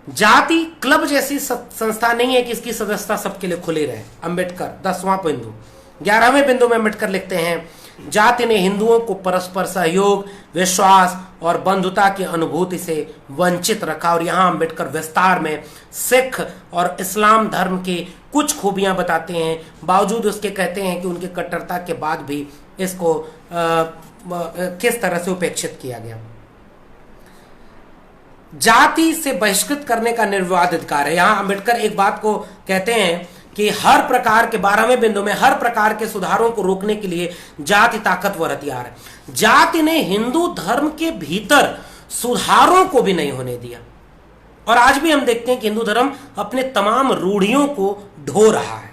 जाति क्लब जैसी संस्था नहीं है कि इसकी सदस्यता सबके लिए खुली रहे। अंबेडकर 10वां बिंदु। 11वें बिंदु में अंबेडकर लिखते हैं जाति ने हिंदुओं को परस्पर सहयोग, विश्वास और बंधुता की अनुभूति से वंचित रखा। और यहां अंबेडकर विस्तार में सिख और इस्लाम धर्म की कुछ खूबियां बताते हैं, बावजूद उसके कहते हैं कि उनकी कट्टरता के बाद भी इसको किस तरह से उपेक्षित किया गया। जाति से बहिष्कृत करने का निर्विवाद अधिकार है। यहां अंबेडकर एक बात को कहते हैं कि हर प्रकार के 12वें बिंदु में हर प्रकार के सुधारों को रोकने के लिए जाति ताकतवर हथियार है। जाति ने हिंदू धर्म के भीतर सुधारों को भी नहीं होने दिया। और आज भी हम देखते हैं कि हिंदू धर्म अपने तमाम रूढ़ियों को ढो रहा है,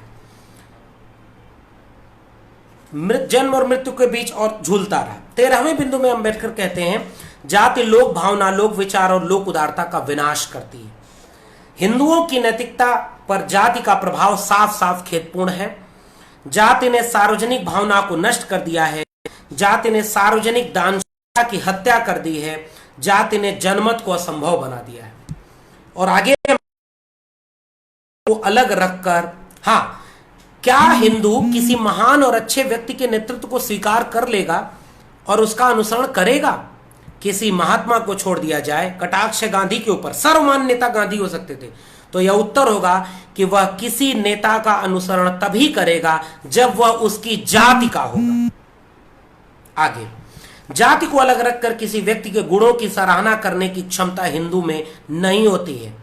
जन्म और मृत्यु के बीच और झूलता रहा। 13वें बिंदु में अंबेडकर कहते हैं जाति लोक भावना, लोक विचार और लोक उदारता का विनाश करती है। हिंदुओं की नैतिकता पर जाति का प्रभाव साफ साफ खेदपूर्ण है। जाति ने सार्वजनिक भावना को नष्ट कर दिया है। जाति ने सार्वजनिक दानशूरता की हत्या कर दी है। जाति ने जनमत को असंभव बना दिया है। और आगे को अलग रखकर, हाँ, क्या हिंदू किसी महान और अच्छे व्यक्ति के नेतृत्व को स्वीकार कर लेगा और उसका अनुसरण करेगा? किसी महात्मा को छोड़ दिया जाए, कटाक्ष गांधी के ऊपर, सर्वमान्य नेता गांधी हो सकते थे, तो यह उत्तर होगा कि वह किसी नेता का अनुसरण तभी करेगा जब वह उसकी जाति का होगा। आगे, जाति को अलग रखकर किसी व्यक्ति के गुणों की सराहना करने की क्षमता हिंदू में नहीं होती है।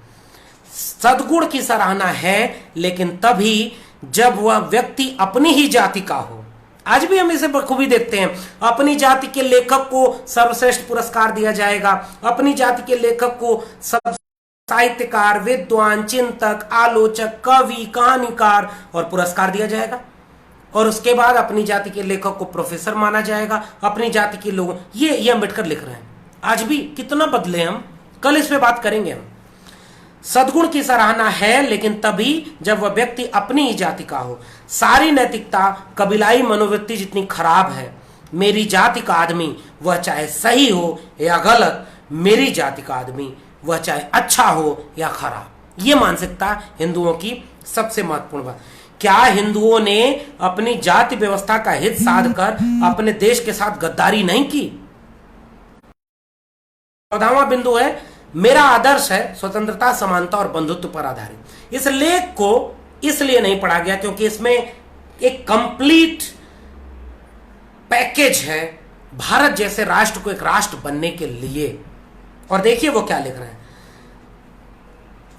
सद्गुण की सराहना है, लेकिन तभी जब वह व्यक्ति अपनी ही जाति का हो। आज भी हम इसे बखूबी देखते हैं। अपनी जाति के लेखक को सर्वश्रेष्ठ पुरस्कार दिया जाएगा, अपनी जाति के लेखक को सब साहित्यकार, विद्वान, चिंतक, आलोचक, कवि, कहानीकार और पुरस्कार दिया जाएगा। और उसके बाद अपनी जाति के लेखक को प्रोफेसर माना जाएगा, अपनी जाति के लोगों, ये अम्बेडकर लिख रहे हैं। आज भी कितना बदले हम, कल इस पे बात करेंगे हम। सद्गुण की सराहना है, लेकिन तभी जब वह व्यक्ति अपनी ही जाति का हो। सारी नैतिकता कबीलाई मनोवृत्ति जितनी खराब है। मेरी जाति का आदमी वह चाहे सही हो या गलत, मेरी जाति का आदमी वह चाहे अच्छा हो या खराब। ये मानसिकता हिंदुओं की सबसे महत्वपूर्ण बात। क्या हिंदुओं ने अपनी जाति व्यवस्था का हित साधकर अपने देश के साथ गद्दारी नहीं की? 14वां बिंदु है, मेरा आदर्श है स्वतंत्रता, समानता और बंधुत्व पर आधारित। इस लेख को इसलिए नहीं पढ़ा गया क्योंकि इसमें एक कंप्लीट पैकेज है भारत जैसे राष्ट्र को एक राष्ट्र बनने के लिए। और देखिए वो क्या लिख रहे हैं।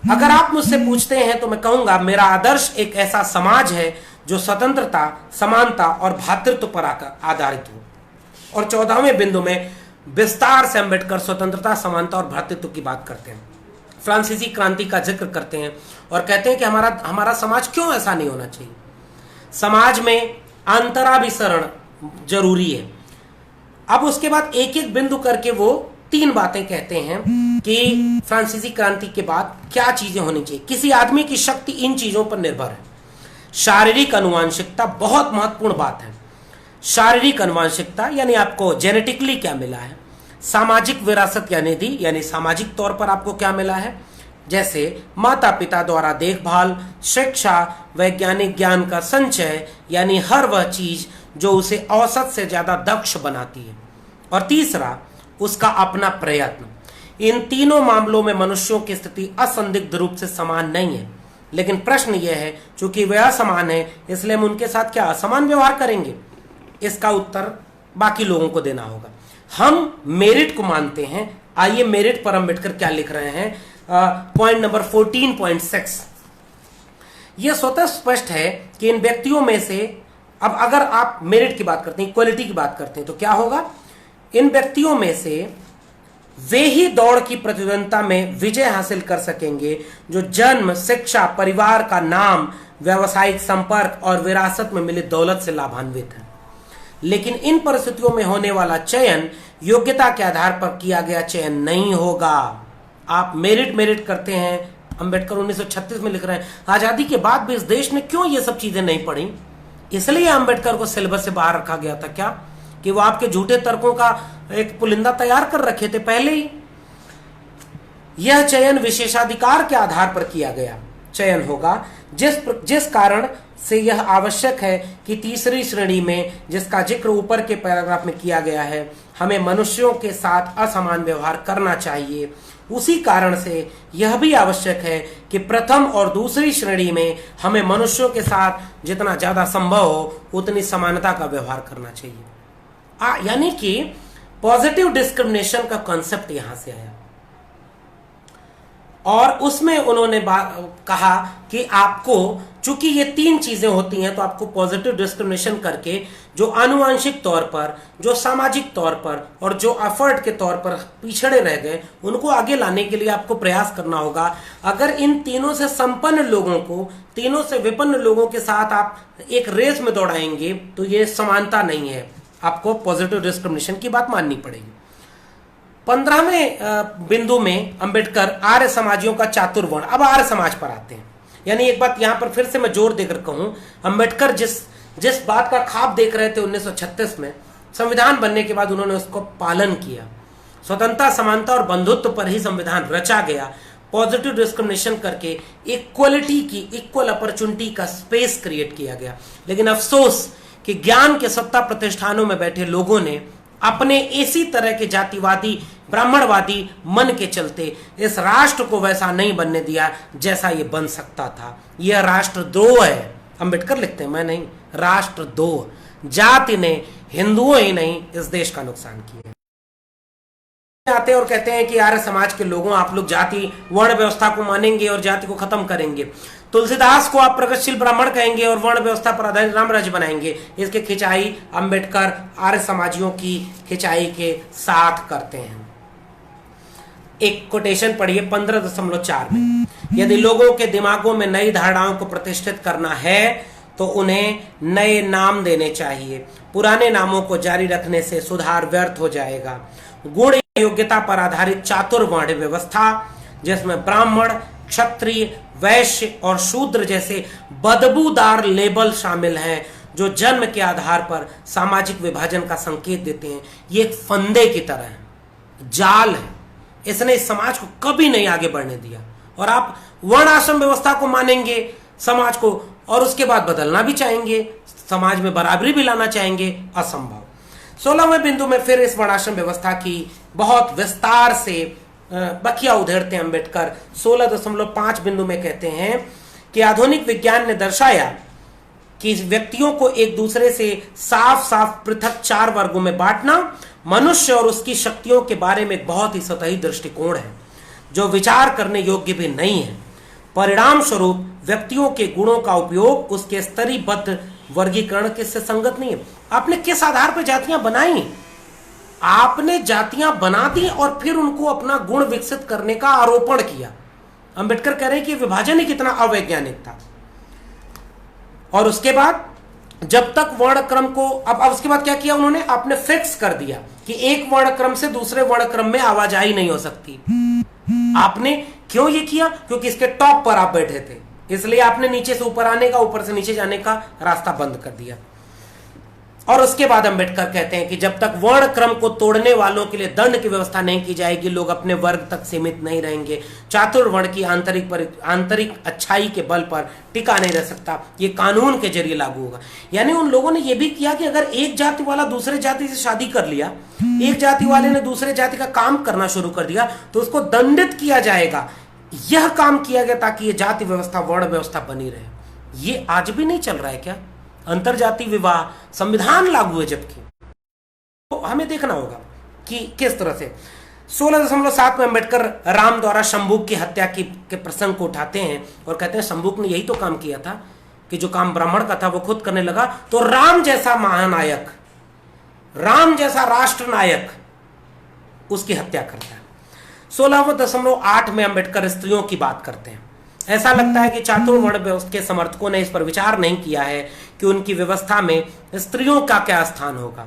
अगर आप मुझसे पूछते हैं तो मैं कहूंगा मेरा आदर्श एक ऐसा समाज है जो स्वतंत्रता, समानता और भ्रातृत्व पर आधारित हो। और 14वें बिंदु में विस्तार से अम्बेडकर स्वतंत्रता, समानता और भ्रातृत्व की बात करते हैं। फ्रांसीसी क्रांति का जिक्र करते हैं और कहते हैं कि हमारा समाज क्यों ऐसा नहीं होना चाहिए। समाज में अंतराभिसरण जरूरी है। अब उसके बाद एक एक बिंदु करके वो 3 बातें कहते हैं कि फ्रांसीसी क्रांति के बाद क्या चीजें होनी चाहिए। किसी आदमी की शक्ति इन चीजों पर निर्भर है। शारीरिक अनुवांशिकता बहुत महत्वपूर्ण बात है। शारीरिक अनुवांशिकता यानी आपको जेनेटिकली क्या मिला है। सामाजिक विरासत या निधि यानी सामाजिक तौर पर आपको क्या मिला है, जैसे माता पिता द्वारा देखभाल, शिक्षा, वैज्ञानिक ज्ञान का संचय यानी हर वह चीज जो उसे औसत से ज्यादा दक्ष बनाती है। और तीसरा, उसका अपना प्रयत्न। इन तीनों मामलों में मनुष्यों की स्थिति असंदिग्ध रूप से समान नहीं है, लेकिन प्रश्न यह है चूंकि वे असमान है इसलिए हम उनके साथ क्या असमान व्यवहार करेंगे? इसका उत्तर बाकी लोगों को देना होगा। हम मेरिट को मानते हैं। आइए मेरिट पर अम्बेडकर क्या लिख रहे हैं। पॉइंट नंबर 14.6 यह स्वतः स्पष्ट है कि इन व्यक्तियों में से, अब अगर आप मेरिट की बात करते हैं, इक्वलिटी की बात करते हैं, तो क्या होगा? इन व्यक्तियों में से वे ही दौड़ की प्रतिद्वंदता में विजय हासिल कर सकेंगे जो जन्म, शिक्षा, परिवार का नाम, व्यावसायिक संपर्क और विरासत में मिली दौलत से लाभान्वित है। लेकिन इन परिस्थितियों में होने वाला चयन योग्यता के आधार पर किया गया चयन नहीं होगा। आप मेरिट करते हैं। अंबेडकर 1936 में लिख रहे हैं आजादी के बाद भी इस देश ने क्यों ये सब चीजें नहीं पढ़ी? इसलिए अंबेडकर को सिलेबस से बाहर रखा गया था क्या, कि वो आपके झूठे तर्कों का एक पुलिंदा तैयार कर रखे थे पहले ही। यह चयन विशेषाधिकार के आधार पर किया गया चयन होगा, जिस कारण से यह आवश्यक है कि तीसरी श्रेणी में, जिसका जिक्र ऊपर के पैराग्राफ में किया गया है, हमें मनुष्यों के साथ असमान व्यवहार करना चाहिए। उसी कारण से यह भी आवश्यक है कि प्रथम और दूसरी श्रेणी में हमें मनुष्यों के साथ जितना ज्यादा संभव हो उतनी समानता का व्यवहार करना चाहिए। यानी कि पॉजिटिव डिस्क्रिमिनेशन का कॉन्सेप्ट यहां से आया। और उसमें उन्होंने कहा कि आपको, चूंकि ये 3 चीजें होती हैं, तो आपको पॉजिटिव डिस्क्रिमिनेशन करके जो आनुवंशिक तौर पर, जो सामाजिक तौर पर और जो एफर्ट के तौर पर पिछड़े रह गए, उनको आगे लाने के लिए आपको प्रयास करना होगा। अगर इन तीनों से संपन्न लोगों को, तीनों से विपन्न लोगों के साथ आप एक रेस में दौड़ाएंगे तो ये समानता नहीं है। आपको पॉजिटिव डिस्क्रिमिनेशन की बात माननी पड़ेगी। 15वें बिंदु में अंबेडकर आर्य समाजियों का चातुर्वर्ण, अब आर्य समाज पर आते हैं। यानी एक बात यहां पर फिर से मैं जोर देकर कहूं, अंबेडकर जिस बात का ख्वाब देख रहे थे 1936 में, संविधान बनने के बाद उन्होंने उसको पालन किया। स्वतंत्रता, समानता और बंधुत्व पर ही संविधान रचा गया। पॉजिटिव डिस्क्रिमिनेशन करके इक्वलिटी की, इक्वल अपॉर्चुनिटी का स्पेस क्रिएट किया गया। लेकिन अफसोस कि ज्ञान के सत्ता प्रतिष्ठानों में बैठे लोगों ने अपने इसी तरह के जातिवादी, ब्राह्मणवादी मन के चलते इस राष्ट्र को वैसा नहीं बनने दिया जैसा ये बन सकता था। यह राष्ट्रद्रोह है। अंबेडकर लिखते हैं, मैं नहीं, राष्ट्रद्रोह। जाति ने हिंदुओं ही नहीं इस देश का नुकसान किया। आते और कहते हैं कि आर्य समाज के लोगों, आप लोग जाति वर्ण व्यवस्था को मानेंगे और जाति को खत्म करेंगे। तुलसीदास को आप प्रगतिशील ब्राह्मण कहेंगे और वर्ण व्यवस्था पर आधारित राम राज्य बनाएंगे। इसके खिंचाई अंबेडकर आर्य समाजियों की खिंचाई के साथ करते हैं। एक कोटेशन पढ़िए 15.4 में, यदि लोगों के दिमागों में नई धारणाओं को प्रतिष्ठित करना है तो उन्हें नए नाम देने चाहिए। पुराने नामों को जारी रखने से सुधार व्यर्थ हो जाएगा। गुण योग्यता पर आधारित चातुर्वर्ण व्यवस्था, जिसमें ब्राह्मण, क्षत्रिय, वैश्य और शूद्र जैसे बदबूदार लेबल शामिल हैं, जो जन्म के आधार पर सामाजिक विभाजन का संकेत देते हैं, ये एक फंदे की तरह है, जाल है। इसने इस समाज को कभी नहीं आगे बढ़ने दिया। और आप वर्ण आश्रम व्यवस्था को मानेंगे समाज को, और उसके बाद बदलना भी चाहेंगे, समाज में बराबरी भी लाना चाहेंगे, असंभव। 16वें बिंदु में फिर इस वर्णाश्रम व्यवस्था की बहुत विस्तार से बखिया उधेड़ते हैं अम्बेडकर। 16.5 बिंदु में कहते हैं कि आधुनिक विज्ञान ने दर्शाया कि व्यक्तियों को एक दूसरे से साफ साफ पृथक 4 वर्गों में बांटना मनुष्य और उसकी शक्तियों के बारे में एक बहुत ही सतही दृष्टिकोण है, जो विचार करने योग्य भी नहीं है। परिणाम स्वरूप व्यक्तियों के गुणों का उपयोग उसके स्तरीबद्ध वर्गीकरण के से संगत नहीं है। आपने किस आधार पर जातियां बनाई? आपने जातियां बना दी और फिर उनको अपना गुण विकसित करने का आरोपण किया। अंबेडकर कह रहे हैं कि विभाजन ही कितना अवैज्ञानिक था। और उसके बाद जब तक वर्ण क्रम को अब उसके बाद क्या किया उन्होंने? आपने फिक्स कर दिया कि एक वर्ण क्रम से दूसरे वर्ण क्रम में आवाजाही नहीं हो सकती। आपने क्यों ये किया? क्योंकि इसके टॉप पर आप बैठे थे, इसलिए आपने नीचे से ऊपर आने का, ऊपर से नीचे जाने का रास्ता बंद कर दिया। और उसके बाद अंबेडकर कहते हैं कि जब तक वर्ण क्रम को तोड़ने वालों के लिए दंड की व्यवस्था नहीं की जाएगी, लोग अपने वर्ग तक सीमित नहीं रहेंगे। चातुर्वर्ण की आंतरिक अच्छाई के बल पर टिका नहीं रह सकता, ये कानून के जरिए लागू होगा। यानी उन लोगों ने यह भी किया कि अगर एक जाति वाला दूसरे जाति से शादी कर लिया, एक जाति वाले ने दूसरे जाति का काम करना शुरू कर दिया, तो उसको दंडित किया जाएगा। यह काम किया गया ताकि ये जाति व्यवस्था, वर्ण व्यवस्था बनी रहे। ये आज भी नहीं चल रहा है क्या? अंतरजातीय विवाह संविधान लागू है, जबकि तो हमें देखना होगा कि किस तरह से। 16.7 में अंबेडकर राम द्वारा शंभुक की हत्या के प्रसंग को उठाते हैं और कहते हैं शंभुक ने यही तो काम किया था कि जो काम ब्राह्मण का था वो खुद करने लगा, तो राम जैसा महानायक, राम जैसा राष्ट्र नायक उसकी हत्या करता है। 16.8 में अंबेडकर स्त्रियों की बात करते हैं। ऐसा लगता है कि चातुर्वर्ण व्यवस्था के समर्थकों ने इस पर विचार नहीं किया है कि उनकी व्यवस्था में स्त्रियों का क्या स्थान होगा।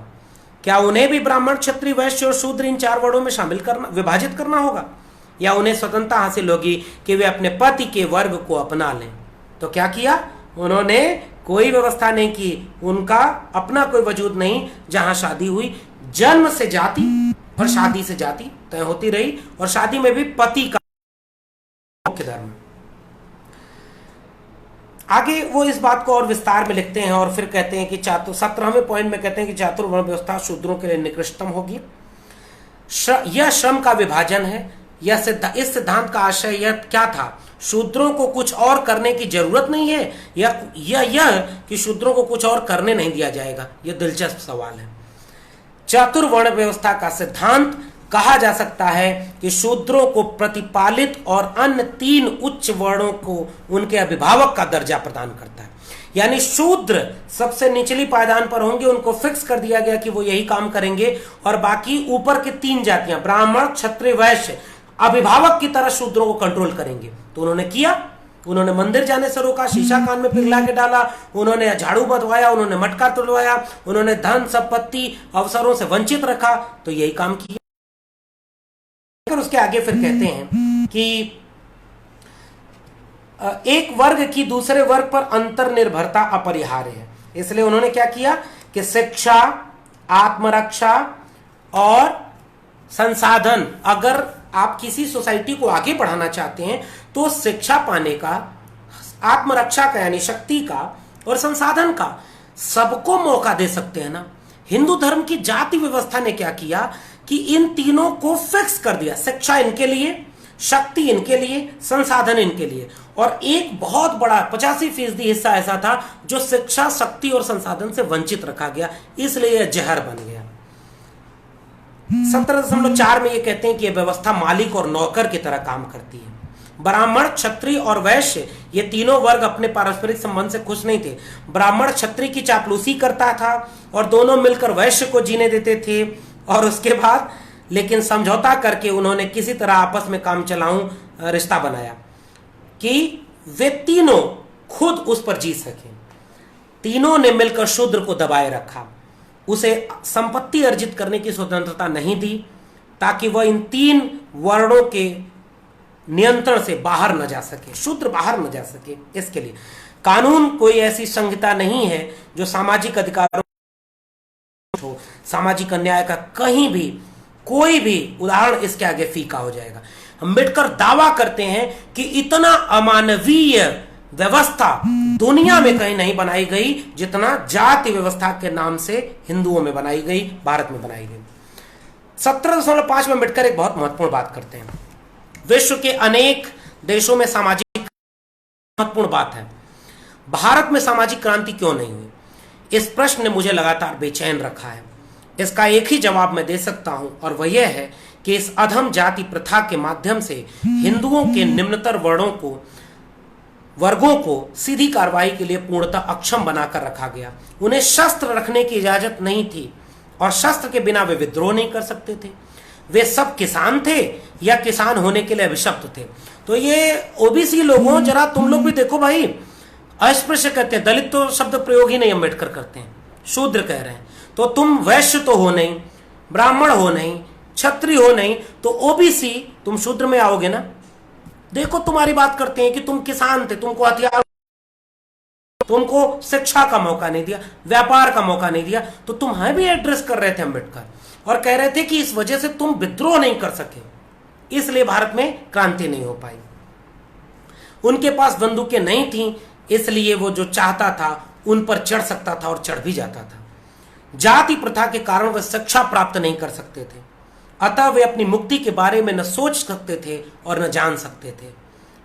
क्या उन्हें भी ब्राह्मण, क्षत्रिय, वैश्य और शूद्र इन 4 वर्णों में शामिल करना, विभाजित करना होगा, या उन्हें स्वतंत्रता हासिल होगी कि वे अपने पति के वर्ग को अपना लें? तो क्या किया उन्होंने? कोई व्यवस्था नहीं की, उनका अपना कोई वजूद नहीं। जहां शादी हुई, जन्म से जाति और शादी से जाति तय होती रही, और शादी में भी पति का मुख्य धर्म। आगे वो इस बात को और विस्तार में लिखते हैं और फिर कहते हैं कि 17वें पॉइंट में कहते हैं कि चातुर्वर्ण व्यवस्था शूद्रों के लिए निकृष्टतम होगी। यह श्रम का विभाजन है। इस सिद्धांत का आशय यह क्या था? शूद्रों को कुछ और करने की जरूरत नहीं है, यह कि शूद्रों को कुछ और करने नहीं दिया जाएगा। यह दिलचस्प सवाल है। चातुर्वर्ण व्यवस्था का सिद्धांत कहा जा सकता है कि शूद्रों को प्रतिपालित और अन्य 3 उच्च वर्णों को उनके अभिभावक का दर्जा प्रदान करता है। यानी शूद्र सबसे निचली पायदान पर होंगे, उनको फिक्स कर दिया गया कि वो यही काम करेंगे, और बाकी ऊपर के 3 जातियां ब्राह्मण, क्षत्रिय, वैश्य अभिभावक की तरह शूद्रों को कंट्रोल करेंगे। तो उन्होंने किया, उन्होंने मंदिर जाने से रोका, शीशा कान में पिघला के डाला, उन्होंने झाड़ू बधवाया, उन्होंने मटका तुड़वाया, उन्होंने धन संपत्ति अवसरों से वंचित रखा। तो यही काम किया। उसके आगे फिर कहते हैं कि एक वर्ग की दूसरे वर्ग पर अंतर निर्भरता अपरिहार्य है। इसलिए उन्होंने क्या किया कि शिक्षा, आत्मरक्षा और संसाधन, अगर आप किसी सोसाइटी को आगे बढ़ाना चाहते हैं तो शिक्षा पाने का, आत्मरक्षा का यानी शक्ति का, और संसाधन का सबको मौका दे सकते हैं ना। हिंदू धर्म की जाति व्यवस्था ने क्या किया कि इन तीनों को फिक्स कर दिया। शिक्षा इनके लिए, शक्ति इनके लिए, संसाधन इनके लिए, और एक बहुत बड़ा 85% हिस्सा ऐसा था जो शिक्षा, शक्ति और संसाधन से वंचित रखा गया। इसलिए यह जहर बन गया। 17.4 में ये कहते हैं कि यह व्यवस्था मालिक और नौकर की तरह काम करती है। ब्राह्मण, क्षत्रिय और वैश्य ये तीनों वर्ग अपने पारस्परिक संबंध से खुश नहीं थे। ब्राह्मण क्षत्रिय की चापलूसी करता था और दोनों मिलकर वैश्य को जीने देते थे, और उसके बाद लेकिन समझौता करके उन्होंने किसी तरह आपस में काम चलाऊं रिश्ता बनाया कि वे तीनों खुद उस पर जी सके। तीनों ने मिलकर शूद्र को दबाए रखा, उसे संपत्ति अर्जित करने की स्वतंत्रता नहीं दी ताकि वह इन तीन वर्णों के नियंत्रण से बाहर न जा सके, शूद्र बाहर न जा सके। इसके लिए कानून कोई ऐसी संहिता नहीं है जो सामाजिक अधिकारों हो, सामाजिक अन्याय का कहीं भी कोई भी उदाहरण इसके आगे फीका हो जाएगा। अम्बेडकर दावा करते हैं कि इतना अमानवीय व्यवस्था दुनिया में कहीं नहीं बनाई गई जितना जाति व्यवस्था के नाम से हिंदुओं में बनाई गई, भारत में बनाई गई। 17.5 में अम्बेडकर एक बहुत महत्वपूर्ण बात करते हैं। विश्व के अनेक देशों में सामाजिक महत्वपूर्ण बात है, भारत में सामाजिक क्रांति क्यों नहीं हुई? इस प्रश्न ने मुझे लगातार बेचैन रखा है। इसका एक ही जवाब मैं दे सकता हूं, और वह यह है कि इस अधम जाति प्रथा के माध्यम से हिंदुओं के निम्नतर वर्गों को सीधी कार्रवाई के लिए पूर्णतः अक्षम बनाकर रखा गया। उन्हें शस्त्र रखने की इजाजत नहीं थी और शस्त्र के बिना वे विद्रोह नहीं कर सकते थे। वे सब किसान थे या किसान होने के लिए अभिशप्त थे। तो ये ओबीसी लोगों, जरा तुम लोग भी देखो भाई, अस्पृश्य कहते हैं, दलित तो शब्द प्रयोग ही नहीं अम्बेडकर करते हैं, शूद्र कह रहे हैं। तो तुम वैश्य तो हो नहीं, ब्राह्मण हो नहीं, क्षत्रिय हो नहीं, तो ओबीसी तुम शूद्र में आओगे ना। देखो तुम्हारी बात करते हैं कि तुम किसान थे, तुमको हथियार, तुमको शिक्षा का मौका नहीं दिया, व्यापार का मौका नहीं दिया, तो तुम्हें भी एड्रेस कर रहे थे अम्बेडकर और कह रहे थे कि इस वजह से तुम विद्रोह नहीं कर सके, इसलिए भारत में क्रांति नहीं हो पाई। उनके पास बंदूकें नहीं थीं, इसलिए वो जो चाहता था उन पर चढ़ सकता था और चढ़ भी जाता था। जाति प्रथा के कारण वे शिक्षा प्राप्त नहीं कर सकते थे, अतः वे अपनी मुक्ति के बारे में न सोच सकते थे और न जान सकते थे।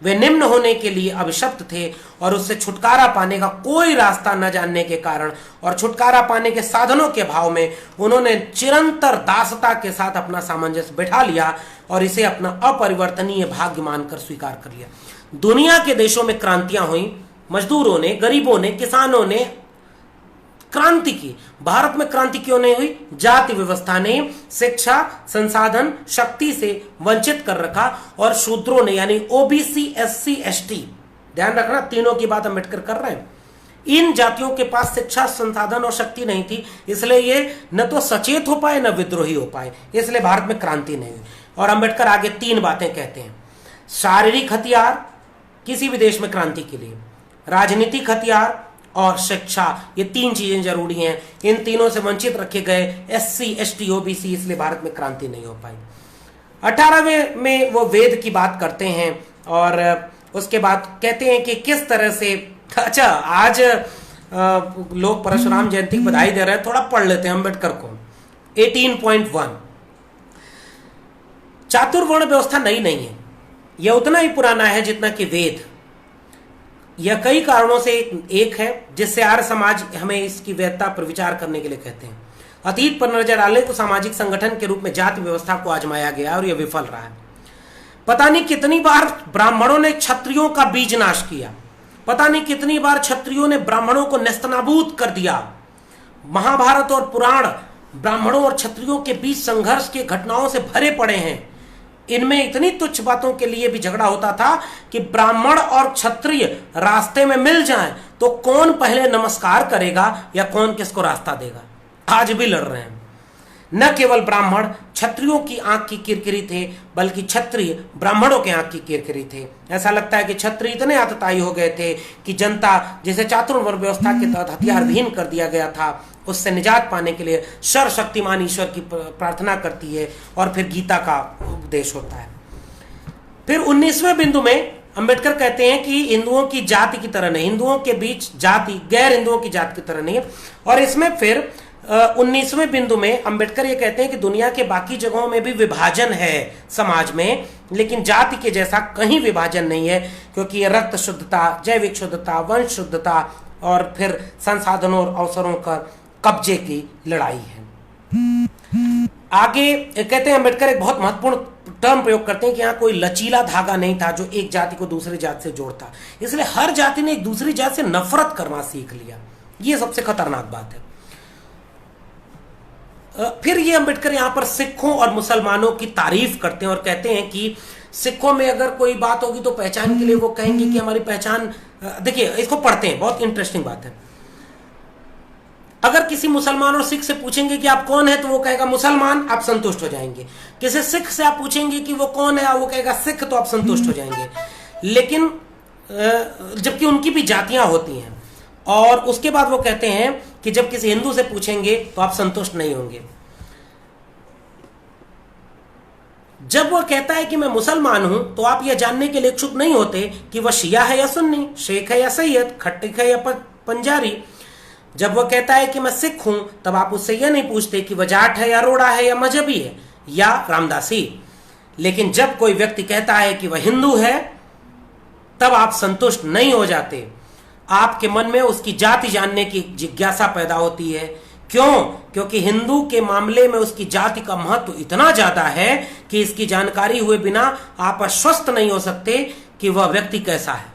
वे निम्न होने के लिए अभिशप्त थे और उससे छुटकारा पाने का कोई रास्ता न जानने के कारण और छुटकारा पाने के साधनों के अभाव में उन्होंने चिरंतर दासता के साथ अपना सामंजस्य बैठा लिया और इसे अपना अपरिवर्तनीय भाग्य मानकर स्वीकार कर लिया। दुनिया के देशों में क्रांतियां हुई, मजदूरों ने, गरीबों ने, किसानों ने क्रांति की। भारत में क्रांति क्यों नहीं हुई? जाति व्यवस्था ने शिक्षा, संसाधन, शक्ति से वंचित कर रखा और शूद्रों ने यानी ओबीसी, एससी, एसटी, ध्यान रखना तीनों की बात अम्बेडकर कर रहे हैं, इन जातियों के पास शिक्षा, संसाधन और शक्ति नहीं थी, इसलिए ये न तो सचेत हो पाए न विद्रोही हो पाए, इसलिए भारत में क्रांति नहीं हुई। और अम्बेडकर आगे 3 बातें कहते हैं। शारीरिक हथियार किसी भी देश में क्रांति के लिए, राजनीतिक हथियार और शिक्षा, ये 3 चीजें जरूरी हैं। इन तीनों से वंचित रखे गए एससी, एसटी, ओबीसी, इसलिए भारत में क्रांति नहीं हो पाई। 18वें में वो वेद की बात करते हैं और उसके बाद कहते हैं कि किस तरह से, अच्छा आज लोग परशुराम जयंती की बधाई दे रहे हैं, थोड़ा पढ़ लेते हैं अम्बेडकर को। 18.1 चातुर्वर्ण व्यवस्था नई नहीं है, यह उतना ही पुराना है जितना कि वेद। यह कई कारणों से एक है जिससे आर्य समाज हमें इसकी वैधता पर विचार करने के लिए कहते हैं। अतीत पर नजर डालें तो सामाजिक संगठन के रूप में जाति व्यवस्था को आजमाया गया और यह विफल रहा है। पता नहीं कितनी बार ब्राह्मणों ने क्षत्रियों का बीज नाश किया, पता नहीं कितनी बार क्षत्रियों ने ब्राह्मणों को नेस्तनाबूद कर दिया। महाभारत और पुराण ब्राह्मणों और क्षत्रियों के बीच संघर्ष की घटनाओं से भरे पड़े हैं। इनमें इतनी तुच्छ बातों के लिए भी झगड़ा होता था कि ब्राह्मण और क्षत्रिय रास्ते में मिल जाएं तो कौन पहले नमस्कार करेगा या कौन किसको रास्ता देगा। आज भी लड़ रहे हैं। न केवल ब्राह्मण क्षत्रियों की आंख की किरकिरी थे, बल्कि क्षत्रिय ब्राह्मणों के आंख की किरकिरी थे। ऐसा लगता है कि क्षत्रिय इतने आतताई हो गए थे कि जनता जिसे चातुर्वर्ण व्यवस्था के तहत हथियार विहीन कर दिया गया था, उससे निजात पाने के लिए सर्वशक्तिमान ईश्वर की प्रार्थना करती है और फिर गीता का उपदेश होता है। फिर 19वें बिंदु में अंबेडकर कहते हैं कि हिंदुओं की जाति की तरह नहीं, हिंदुओं के बीच जाति गैर हिंदुओं की जाति की तरह नहीं है। और इसमें फिर 19वें बिंदु में अंबेडकर ये कहते हैं कि दुनिया के बाकी जगहों में भी विभाजन है समाज में, लेकिन जाति के जैसा कहीं विभाजन नहीं है, क्योंकि ये रक्त शुद्धता, जैविक शुद्धता, वंश शुद्धता और फिर संसाधनों और अवसरों का कब्जे की लड़ाई है। आगे कहते हैं अंबेडकर एक बहुत महत्वपूर्ण टर्म प्रयोग करते हैं कि यहाँ कोई लचीला धागा नहीं था जो एक जाति को दूसरी जाति से जोड़ता, इसलिए हर जाति ने एक दूसरी जाति से नफरत करना सीख लिया। ये सबसे खतरनाक बात है। फिर ये अंबेडकर यहां पर सिखों और मुसलमानों की तारीफ करते हैं और कहते हैं कि सिखों में अगर कोई बात होगी तो पहचान के लिए वो कहेंगे कि हमारी पहचान, देखिए इसको पढ़ते हैं, बहुत इंटरेस्टिंग बात है। अगर किसी मुसलमान और सिख से पूछेंगे कि आप कौन है तो वो कहेगा मुसलमान, आप संतुष्ट हो जाएंगे। किसी सिख से आप पूछेंगे कि वो कौन है, वो कहेगा सिख, तो आप संतुष्ट हो जाएंगे। लेकिन जबकि उनकी भी जातियां होती हैं। और उसके बाद वो कहते हैं कि जब किसी हिंदू से पूछेंगे तो आप संतुष्ट नहीं होंगे। जब वो कहता है कि मैं मुसलमान हूं तो आप यह जानने के लिए इच्छुक नहीं होते कि वह शिया है या सुन्नी, शेख है या सैयद, खट्टिक है या पंजारी। जब वह कहता है कि मैं सिख हूं तब आप उससे यह नहीं पूछते कि वह जाट है या रोड़ा है या मजहबी है या रामदासी। लेकिन जब कोई व्यक्ति कहता है कि वह हिंदू है तब आप संतुष्ट नहीं हो जाते। आपके मन में उसकी जाति जानने की जिज्ञासा पैदा होती है। क्यों? क्योंकि हिंदू के मामले में उसकी जाति का महत्व इतना ज्यादा है कि इसकी जानकारी हुए बिना आप आश्वस्त नहीं हो सकते कि वह व्यक्ति कैसा है।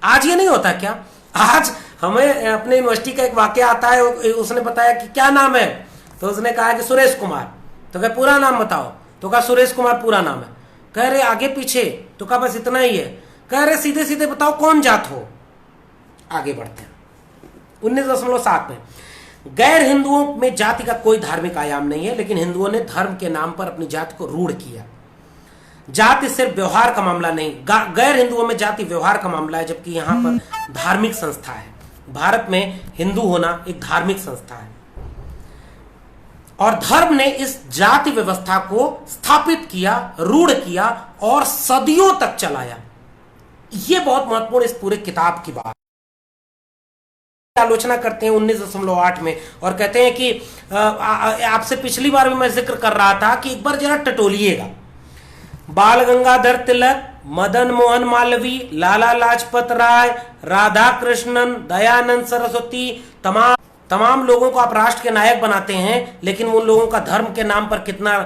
आज ये नहीं होता क्या? आज हमें अपने यूनिवर्सिटी का एक वाकया आता है, उसने बताया कि क्या नाम है, तो उसने कहा कि सुरेश कुमार। तो कहा पूरा नाम बताओ, तो कहा सुरेश कुमार पूरा नाम है। कह रहे आगे पीछे, तो कहा बस इतना ही है। कह रहे सीधे सीधे बताओ कौन जात हो। आगे बढ़ते हैं 19.7 में, गैर हिंदुओं में जाति का कोई धार्मिक आयाम नहीं है, लेकिन हिंदुओं ने धर्म के नाम पर अपनी जाति को रूढ़ किया। जाति सिर्फ व्यवहार का मामला नहीं, गैर हिंदुओं में जाति व्यवहार का मामला है, जबकि यहां पर धार्मिक संस्था है। भारत में हिंदू होना एक धार्मिक संस्था है और धर्म ने इस जाति व्यवस्था को स्थापित किया, रूढ़ किया और सदियों तक चलाया। यह बहुत महत्वपूर्ण इस पूरे किताब की बात। आलोचना करते हैं 19.8 में और कहते हैं कि आपसे पिछली बार भी मैं जिक्र कर रहा था कि एक बार जरा टटोलिएगा। बाल गंगाधर तिलक, मदन मोहन मालवीय, लाला लाजपत राय, राधा कृष्णन, दयानंद सरस्वती, तमाम लोगों को आप राष्ट्र के नायक बनाते हैं, लेकिन उन लोगों का धर्म के नाम पर कितना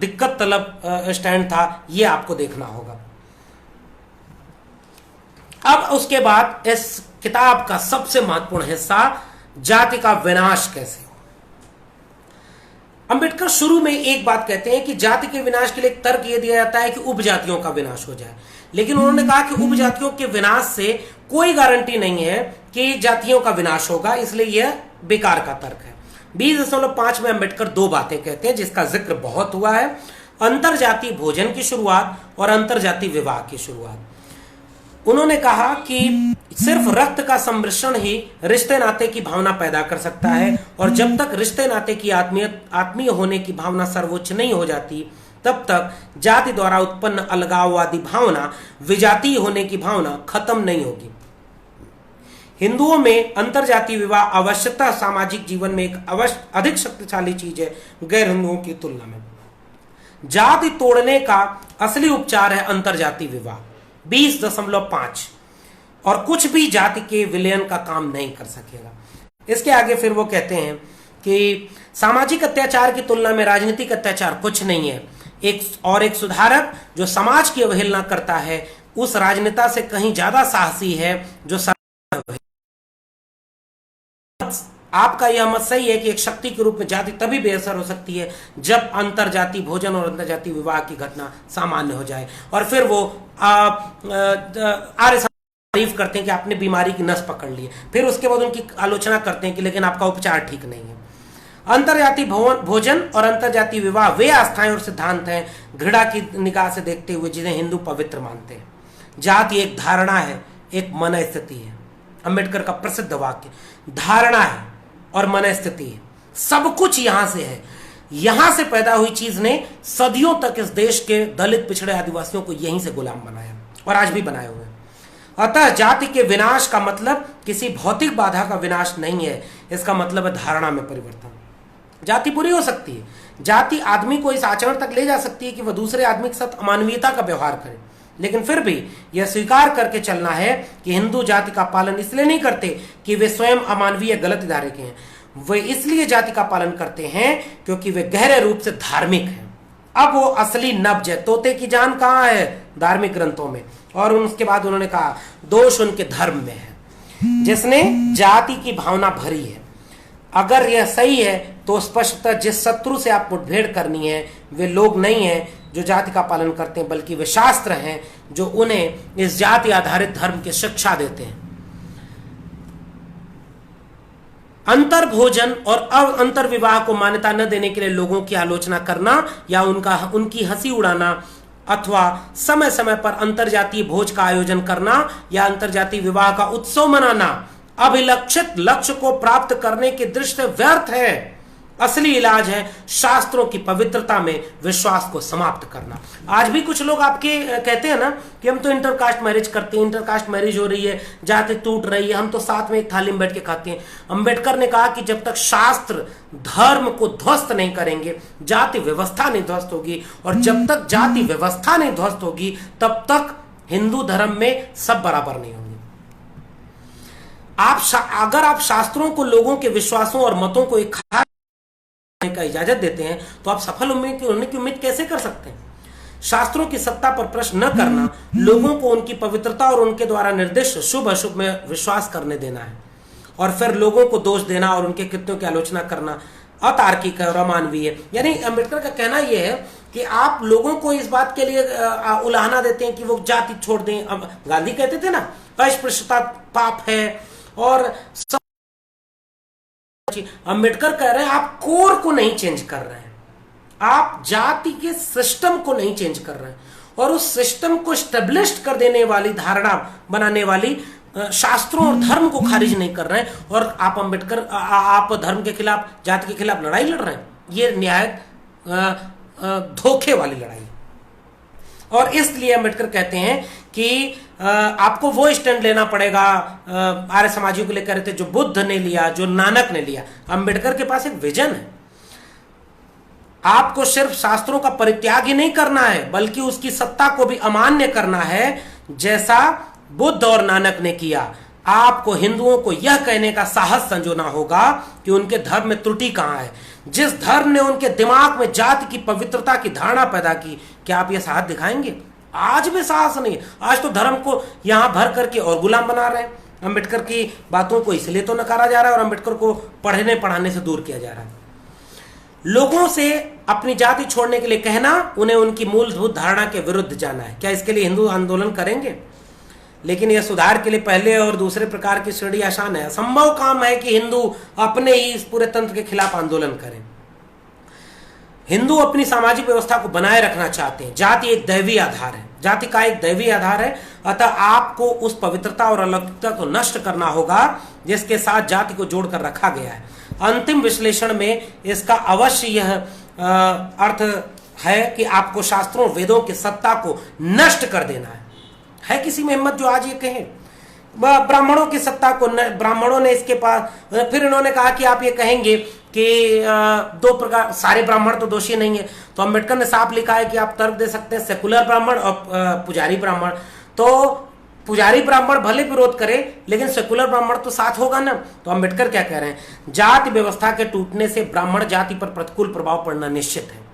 दिक्कत तलब स्टैंड था, यह आपको देखना होगा। अब उसके बाद इस किताब का सबसे महत्वपूर्ण हिस्सा, जाति का विनाश कैसे हो। अंबेडकर शुरू में एक बात कहते हैं कि जाति के विनाश के लिए एक तर्क यह दिया जाता है कि उपजातियों का विनाश हो जाए, लेकिन उन्होंने कहा कि उपजातियों के विनाश से कोई गारंटी नहीं है कि जातियों का विनाश होगा, इसलिए यह बेकार का तर्क है। 20.5 में अंबेडकर दो बातें कहते हैं जिसका जिक्र बहुत हुआ है, अंतरजातीय भोजन की शुरुआत और अंतरजातीय विवाह की शुरुआत। उन्होंने कहा कि सिर्फ रक्त का सम्मिश्रण ही रिश्ते नाते की भावना पैदा कर सकता है, और जब तक रिश्ते नाते की आत्मीय होने की भावना सर्वोच्च नहीं हो जाती तब तक जाति द्वारा उत्पन्न अलगाववादी भावना, विजातीय होने की भावना खत्म नहीं होगी। हिंदुओं में अंतरजातीय विवाह अवश्यतः सामाजिक जीवन में एक अधिक शक्तिशाली चीज है गैर हिंदुओं की तुलना में। जाति तोड़ने का असली उपचार है अंतरजातीय विवाह। 20.5 और कुछ भी जाति के विलयन का काम नहीं कर सकेगा। इसके आगे फिर वो कहते हैं कि सामाजिक अत्याचार की तुलना में राजनीतिक अत्याचार कुछ नहीं है। एक सुधारक जो समाज की अवहेलना करता है उस राजनेता से कहीं ज्यादा साहसी है जो आपका यह मत सही है कि एक शक्ति के रूप में जाति तभी बेअसर हो सकती है जब अंतरजातीय भोजन और अंतरजातीय विवाह की घटना सामान्य हो जाए। और फिर वो आर्य तारीफ करते हैं कि आपने बीमारी की नस पकड़ ली है, फिर उसके बाद उनकी आलोचना करते हैं कि लेकिन आपका उपचार ठीक नहीं है। अंतरजातीय भोजन और अंतरजातीय विवाह वे आस्थाएं और सिद्धांत हैं घृणा की निगाह से देखते हुए जिन्हें हिंदू पवित्र मानते हैं। जाति एक धारणा है, एक मन स्थिति है। अंबेडकर का प्रसिद्ध वाक्य, धारणा है और मन स्थिति है, सब कुछ यहां से है। यहां से पैदा हुई चीज ने सदियों तक इस देश के दलित पिछड़े आदिवासियों को यहीं से गुलाम बनाया और आज भी बनाए हुए। अतः जाति के विनाश का मतलब किसी भौतिक बाधा का विनाश नहीं है, इसका मतलब है धारणा में परिवर्तन। जाति बुरी हो सकती है, जाति आदमी को इस आचरण तक ले जा सकती है कि वह दूसरे आदमी के साथ अमानवीयता का व्यवहार करे, लेकिन फिर भी यह स्वीकार करके चलना है कि हिंदू जाति का पालन इसलिए नहीं करते कि वे स्वयं अमानवीय गलत इरादे के हैं, वे इसलिए जाति का पालन करते हैं क्योंकि वे गहरे रूप से धार्मिक हैं। अब वो असली नब्ज है। तोते की जान कहाँ है? धार्मिक ग्रंथों में। और उसके बाद उन्होंने कहा दोष उनके धर्म में है, जिसने जाति की भावना भरी है। अगर यह सही है तो स्पष्टतः जिस शत्रु से आप मुठभेड़ करनी है वे लोग नहीं हैं जो जाति का पालन करते हैं, बल्कि वे शास्त्र हैं जो उन्हें इस जाति आधारित धर्म की शिक्षा देते हैं। अंतर भोजन और अंतर विवाह को मान्यता न देने के लिए लोगों की आलोचना करना या उनकी हंसी उड़ाना अथवा समय समय पर अंतरजातीय भोज का आयोजन करना या अंतरजातीय विवाह का उत्सव मनाना अभिलक्षित लक्ष्य को प्राप्त करने की दृष्टि से व्यर्थ है। असली इलाज है शास्त्रों की पवित्रता में विश्वास को समाप्त करना। आज भी कुछ लोग आपके कहते हैं ना कि हम तो इंटरकास्ट मैरिज करते हैं, इंटरकास्ट मैरिज हो रही है, जाति टूट रही है, हम तो साथ में एक थाली में बैठ के खाते हैं। अंबेडकर ने कहा कि जब तक शास्त्र धर्म को ध्वस्त नहीं करेंगे जाति व्यवस्था नहीं ध्वस्त होगी, और जब तक जाति व्यवस्था नहीं ध्वस्त होगी तब तक हिंदू धर्म में सब बराबर नहीं होंगे। अगर आप शास्त्रों को लोगों के विश्वासों और मतों को एक का इजाजत देते हैं तो आप सफल होने की उम्मीद कैसे कर सकते हैं? शास्त्रों की सत्ता पर प्रश्न न करना लोगों को उनकी पवित्रता और उनके द्वारा निर्दिष्ट शुभ अशुभ में विश्वास करने देना है, और फिर लोगों को दोष देना और उनके कृत्यों की आलोचना करना अतार्किक है और अमानवीय है। यानी अंबेडकर का कहना यह है कि आप लोगों को इस बात के लिए उलाहना देते हैं कि वो जाति छोड़ दें। अब गांधी कहते थे ना अस्पृश्यता पाप है, और अंबेडकर कह रहे हैं आप कोर को नहीं चेंज कर रहे हैं, आप जाति के सिस्टम को नहीं चेंज कर रहे हैं, और उस सिस्टम को स्टेब्लिश कर देने वाली धारणा बनाने वाली शास्त्रों और धर्म को खारिज नहीं कर रहे हैं, और आप अंबेडकर आप धर्म के खिलाफ जाति के खिलाफ लड़ाई लड़ रहे हैं। ये निहायत धोखे वाली लड़ाई। और इसलिए अंबेडकर कहते हैं कि आपको वो स्टैंड लेना पड़ेगा आर्य समाजियों के लिए कह रहे थे जो बुद्ध ने लिया, जो नानक ने लिया। अंबेडकर के पास एक विजन है। आपको सिर्फ शास्त्रों का परित्याग ही नहीं करना है बल्कि उसकी सत्ता को भी अमान्य करना है, जैसा बुद्ध और नानक ने किया। आपको हिंदुओं को यह कहने का साहस संजोना होगा कि उनके धर्म में त्रुटि कहां है। जिस धर्म ने उनके दिमाग में जाति की पवित्रता की धारणा पैदा की, क्या आप यह साहस दिखाएंगे? आज भी साहस नहीं। आज तो धर्म को यहां भर करके और गुलाम बना रहे हैं। अंबेडकर की बातों को इसलिए तो नकारा जा रहा है और अंबेडकर को पढ़ने पढ़ाने से दूर किया जा रहा है। लोगों से अपनी जाति छोड़ने के लिए कहना, उन्हें उनकी मूलभूत धारणा के विरुद्ध जाना है। क्या इसके लिए हिंदू आंदोलन करेंगे? लेकिन यह सुधार के लिए पहले और दूसरे प्रकार की श्रेणी आसान है। असंभव काम है कि हिंदू अपने ही इस पूरे तंत्र के खिलाफ आंदोलन करें। हिंदू अपनी सामाजिक व्यवस्था को बनाए रखना चाहते हैं। जाति एक दैवीय आधार है, जाति का एक दैवीय आधार है। अतः आपको उस पवित्रता और अलौकिकता को नष्ट करना होगा जिसके साथ जाति को जोड़कर रखा गया है। अंतिम विश्लेषण में इसका अवश्य यह अर्थ है कि आपको शास्त्रों और वेदों की सत्ता को नष्ट कर देना है किसी में हिम्मत जो आज ये कहे ब्राह्मणों की सत्ता को? ब्राह्मणों ने इसके पास, फिर इन्होंने कहा कि आप ये कहेंगे कि दो प्रकार, सारे ब्राह्मण तो दोषी नहीं है। तो अंबेडकर ने साफ लिखा है कि आप तर्क दे सकते हैं सेकुलर ब्राह्मण और पुजारी ब्राह्मण। तो पुजारी ब्राह्मण भले विरोध करे लेकिन सेकुलर ब्राह्मण तो साथ होगा ना। तो अंबेडकर क्या कह रहे हैं? जाति व्यवस्था के टूटने से ब्राह्मण जाति पर प्रतिकूल प्रभाव पड़ना निश्चित है।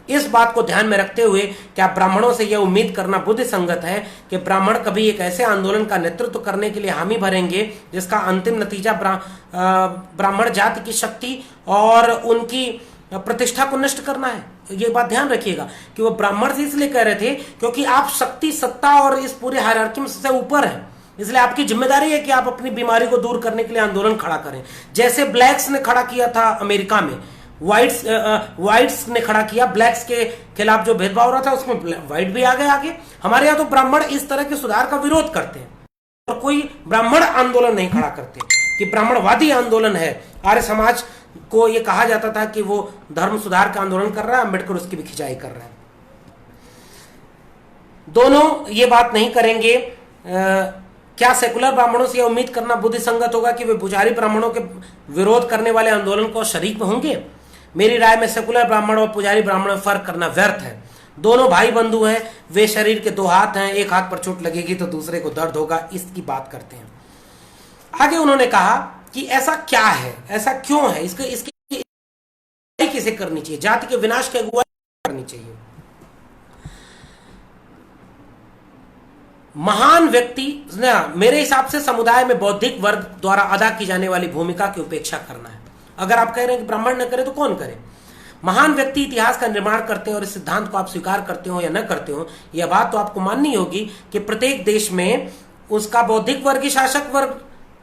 इस बात को ध्यान में रखते हुए क्या ब्राह्मणों से यह उम्मीद करना बुद्धि संगत है कि ब्राह्मण कभी एक ऐसे आंदोलन का नेतृत्व करने के लिए हामी भरेंगे जिसका अंतिम नतीजा ब्राह्मण जाति की शक्ति और उनकी प्रतिष्ठा को नष्ट करना है? ये बात ध्यान रखिएगा कि वो ब्राह्मण से इसलिए कह रहे थे क्योंकि आप शक्ति, सत्ता और इस पूरे हायरार्की में सबसे ऊपर है। इसलिए आपकी जिम्मेदारी है कि आप अपनी बीमारी को दूर करने के लिए आंदोलन खड़ा करें। जैसे ब्लैक्स ने खड़ा किया था अमेरिका में, व्हाइट्स ने खड़ा किया ब्लैक्स के खिलाफ जो भेदभाव हो रहा था, उसमें व्हाइट भी आ गए आगे। हमारे यहाँ तो ब्राह्मण इस तरह के सुधार का विरोध करते हैं और कोई ब्राह्मण आंदोलन नहीं खड़ा करते कि ब्राह्मणवादी आंदोलन है। आर्य समाज को यह कहा जाता था कि वो धर्म सुधार का आंदोलन कर रहा है, अंबेडकर उसकी भी खिंचाई कर रहा है। दोनों ये बात नहीं करेंगे। क्या सेकुलर ब्राह्मणों से यह उम्मीद करना बुद्धि संगत होगा कि वे पुजारी ब्राह्मणों के विरोध करने वाले आंदोलन को शरीक होंगे? मेरी राय में सेकुलर ब्राह्मण और पुजारी ब्राह्मण में फर्क करना व्यर्थ है। दोनों भाई बंधु हैं, वे शरीर के दो हाथ हैं, एक हाथ पर चोट लगेगी तो दूसरे को दर्द होगा, इसकी बात करते हैं। आगे उन्होंने कहा कि ऐसा क्या है, ऐसा क्यों है, इसकी किसे करनी चाहिए? जाति के विनाश की अगुवाई करनी चाहिए। महान व्यक्ति ना, मेरे हिसाब से समुदाय में बौद्धिक वर्ग द्वारा अदा की जाने वाली भूमिका की उपेक्षा करना है। अगर आप कह रहे हैं कि ब्राह्मण न करे तो कौन करे? महान व्यक्ति इतिहास का निर्माण करते हैं, और इस सिद्धांत को आप स्वीकार करते हो या न करते हो, यह बात तो आपको माननी होगी कि प्रत्येक देश में उसका बौद्धिक वर्ग ही शासक वर्ग,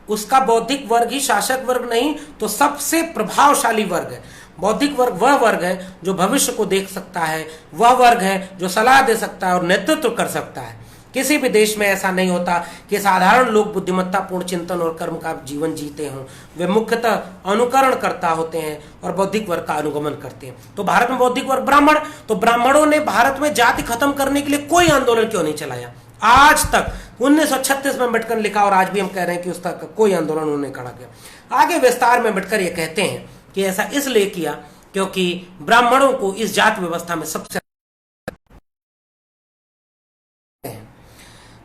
उसका बौद्धिक वर्ग ही शासक वर्ग नहीं तो सबसे प्रभावशाली वर्ग है। बौद्धिक वर्ग वह वर्ग है जो भविष्य को देख सकता है, वह वर्ग है जो सलाह दे सकता है और नेतृत्व कर सकता है। किसी भी देश में ऐसा नहीं होता कि साधारण लोग बुद्धिमत्तापूर्ण चिंतन और कर्म का जीवन जीते हों। वे मुख्यतः अनुकरण करता होते हैं और बौद्धिक वर्ग का अनुगमन करते हैं। तो भारत में बौद्धिक वर्ग ब्राह्मण, तो ब्राह्मणों ने भारत में जाति खत्म करने के लिए कोई आंदोलन क्यों नहीं चलाया आज तक? 1936 में अम्बेडकर ने लिखा और आज भी हम कह रहे हैं कि उस तक कोई आंदोलन उन्होंने खड़ा किया। आगे विस्तार में अम्बेडकर ये कहते हैं कि ऐसा इसलिए किया क्योंकि ब्राह्मणों को इस जाति व्यवस्था में सबसे,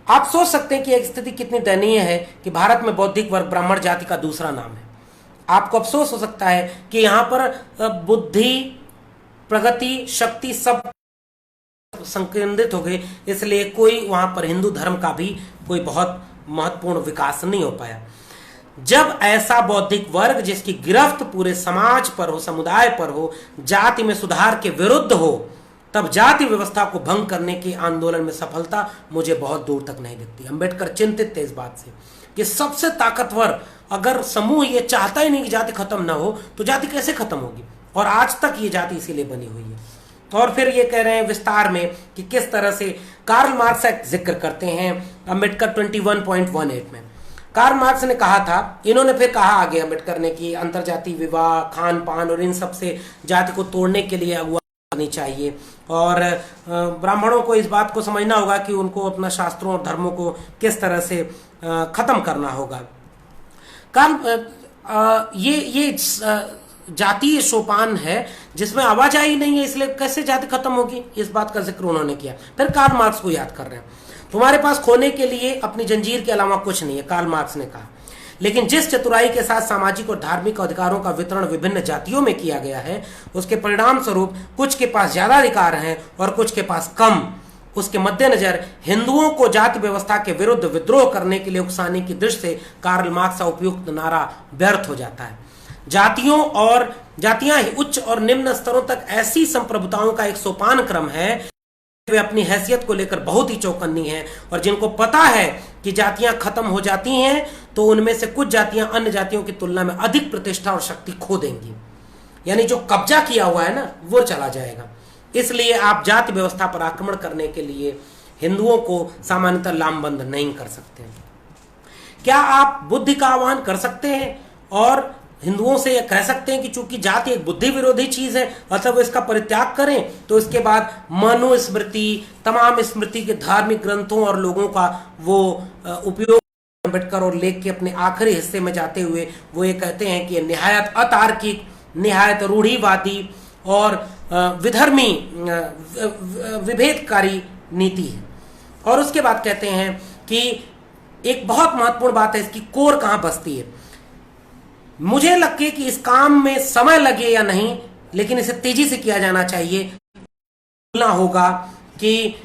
आप सोच सकते हैं कि एक स्थिति कितनी दयनीय है कि भारत में बौद्धिक वर्ग ब्राह्मण जाति का दूसरा नाम है। आपको अफसोस हो सकता है कि यहां पर बुद्धि, प्रगति, शक्ति सब संकेंद्रित हो गए, इसलिए कोई वहां पर हिंदू धर्म का भी कोई बहुत महत्वपूर्ण विकास नहीं हो पाया। जब ऐसा बौद्धिक वर्ग जिसकी गिरफ्त पूरे समाज पर हो, समुदाय पर हो, जाति में सुधार के विरुद्ध हो, तब जाति व्यवस्था को भंग करने के आंदोलन में सफलता मुझे बहुत दूर तक नहीं दिखती। अम्बेडकर चिंतित थे इस बात से कि सबसे ताकतवर अगर समूह ये चाहता ही नहीं कि जाति खत्म ना हो तो जाति कैसे खत्म होगी? और आज तक ये जाति इसीलिए बनी हुई है। और फिर ये कह रहे हैं विस्तार में कि किस तरह से कार्ल मार्क्स का जिक्र करते हैं अम्बेडकर 21.18 में। कार्ल मार्क्स ने कहा था, इन्होंने फिर कहा आगे अम्बेडकर ने कि अंतरजातीय विवाह, खान पान और इन सब से जाति को तोड़ने के लिए अगुवाई करनी चाहिए, और ब्राह्मणों को इस बात को समझना होगा कि उनको अपना शास्त्रों और धर्मों को किस तरह से खत्म करना होगा। ये जातीय सोपान है जिसमें आवाजाही नहीं है, इसलिए कैसे जाति खत्म होगी, इस बात का जिक्र उन्होंने किया। फिर कार्ल मार्क्स को याद कर रहे हैं, तुम्हारे पास खोने के लिए अपनी जंजीर के अलावा कुछ नहीं है, कार्ल मार्क्स ने कहा। लेकिन जिस चतुराई के साथ सामाजिक और धार्मिक अधिकारों का वितरण विभिन्न जातियों में किया गया है, उसके परिणाम स्वरूप कुछ के पास ज्यादा अधिकार हैं और कुछ के पास कम। उसके मद्देनजर हिंदुओं को जाति व्यवस्था के विरुद्ध विद्रोह करने के लिए उकसाने की दृष्टि से कार्ल मार्क्स का उपयुक्त नारा व्यर्थ हो जाता है। जातियां उच्च और निम्न स्तरों तक ऐसी संप्रभुताओं का एक सोपान क्रम है, वे अपनी हैसियत को लेकर बहुत ही चौकन्नी हैं, और जिनको पता है कि जातियां खत्म हो जाती हैं तो उनमें से कुछ जातियां अन्य जातियों की तुलना में अधिक प्रतिष्ठा और शक्ति खो देंगी। यानी जो कब्जा किया हुआ है ना, वो चला जाएगा। इसलिए आप जाति व्यवस्था पर आक्रमण करने के लिए हिंदुओं को सामान्यतः लामबंद नहीं कर सकते। क्या आप बुद्धि का आह्वान कर सकते हैं और हिंदुओं से यह कह सकते हैं कि चूंकि जाति एक बुद्धि विरोधी चीज है अतः वो इसका परित्याग करें? तो इसके बाद मनुस्मृति, तमाम स्मृति के धार्मिक ग्रंथों और लोगों का वो उपयोग अम्बेडकर और लेख के अपने आखिरी हिस्से में जाते हुए वो ये कहते हैं कि निहायत अतार्किक, निहायत रूढ़िवादी और विधर्मी, विभेदकारी नीति है। और उसके बाद कहते हैं कि एक बहुत महत्वपूर्ण बात है, इसकी कोर कहां बसती है। मुझे लगे कि इस काम में समय लगे या नहीं, लेकिन इसे तेजी से किया जाना चाहिए। भूलना होगा कि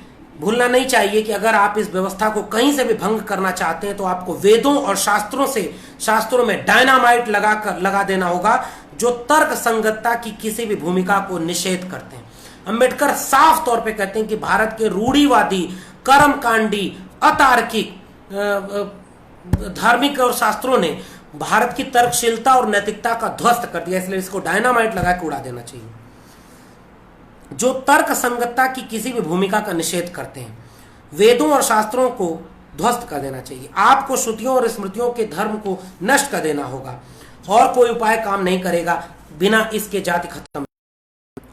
भूलना नहीं चाहिए कि अगर आप इस व्यवस्था को कहीं से भी भंग करना चाहते हैं तो आपको वेदों और शास्त्रों में डायनामाइट लगा देना होगा जो तर्क संगतता की किसी भी भूमिका को निषेध करते हैं। अम्बेडकर साफ तौर पे कहते हैं कि भारत के रूढ़िवादी, कर्मकांडी, अतार्किक धार्मिक और शास्त्रों ने भारत की तर्कशीलता और नैतिकता का ध्वस्त कर दिया, इसलिए इसको डायनामाइट लगा के उड़ा देना चाहिए। जो तर्क संगतता की किसी भी भूमिका का निषेध करते हैं, वेदों और शास्त्रों को ध्वस्त कर देना चाहिए। आपको श्रुतियों और स्मृतियों के धर्म को नष्ट कर देना होगा, और कोई उपाय काम नहीं करेगा बिना इसके जाति खत्म।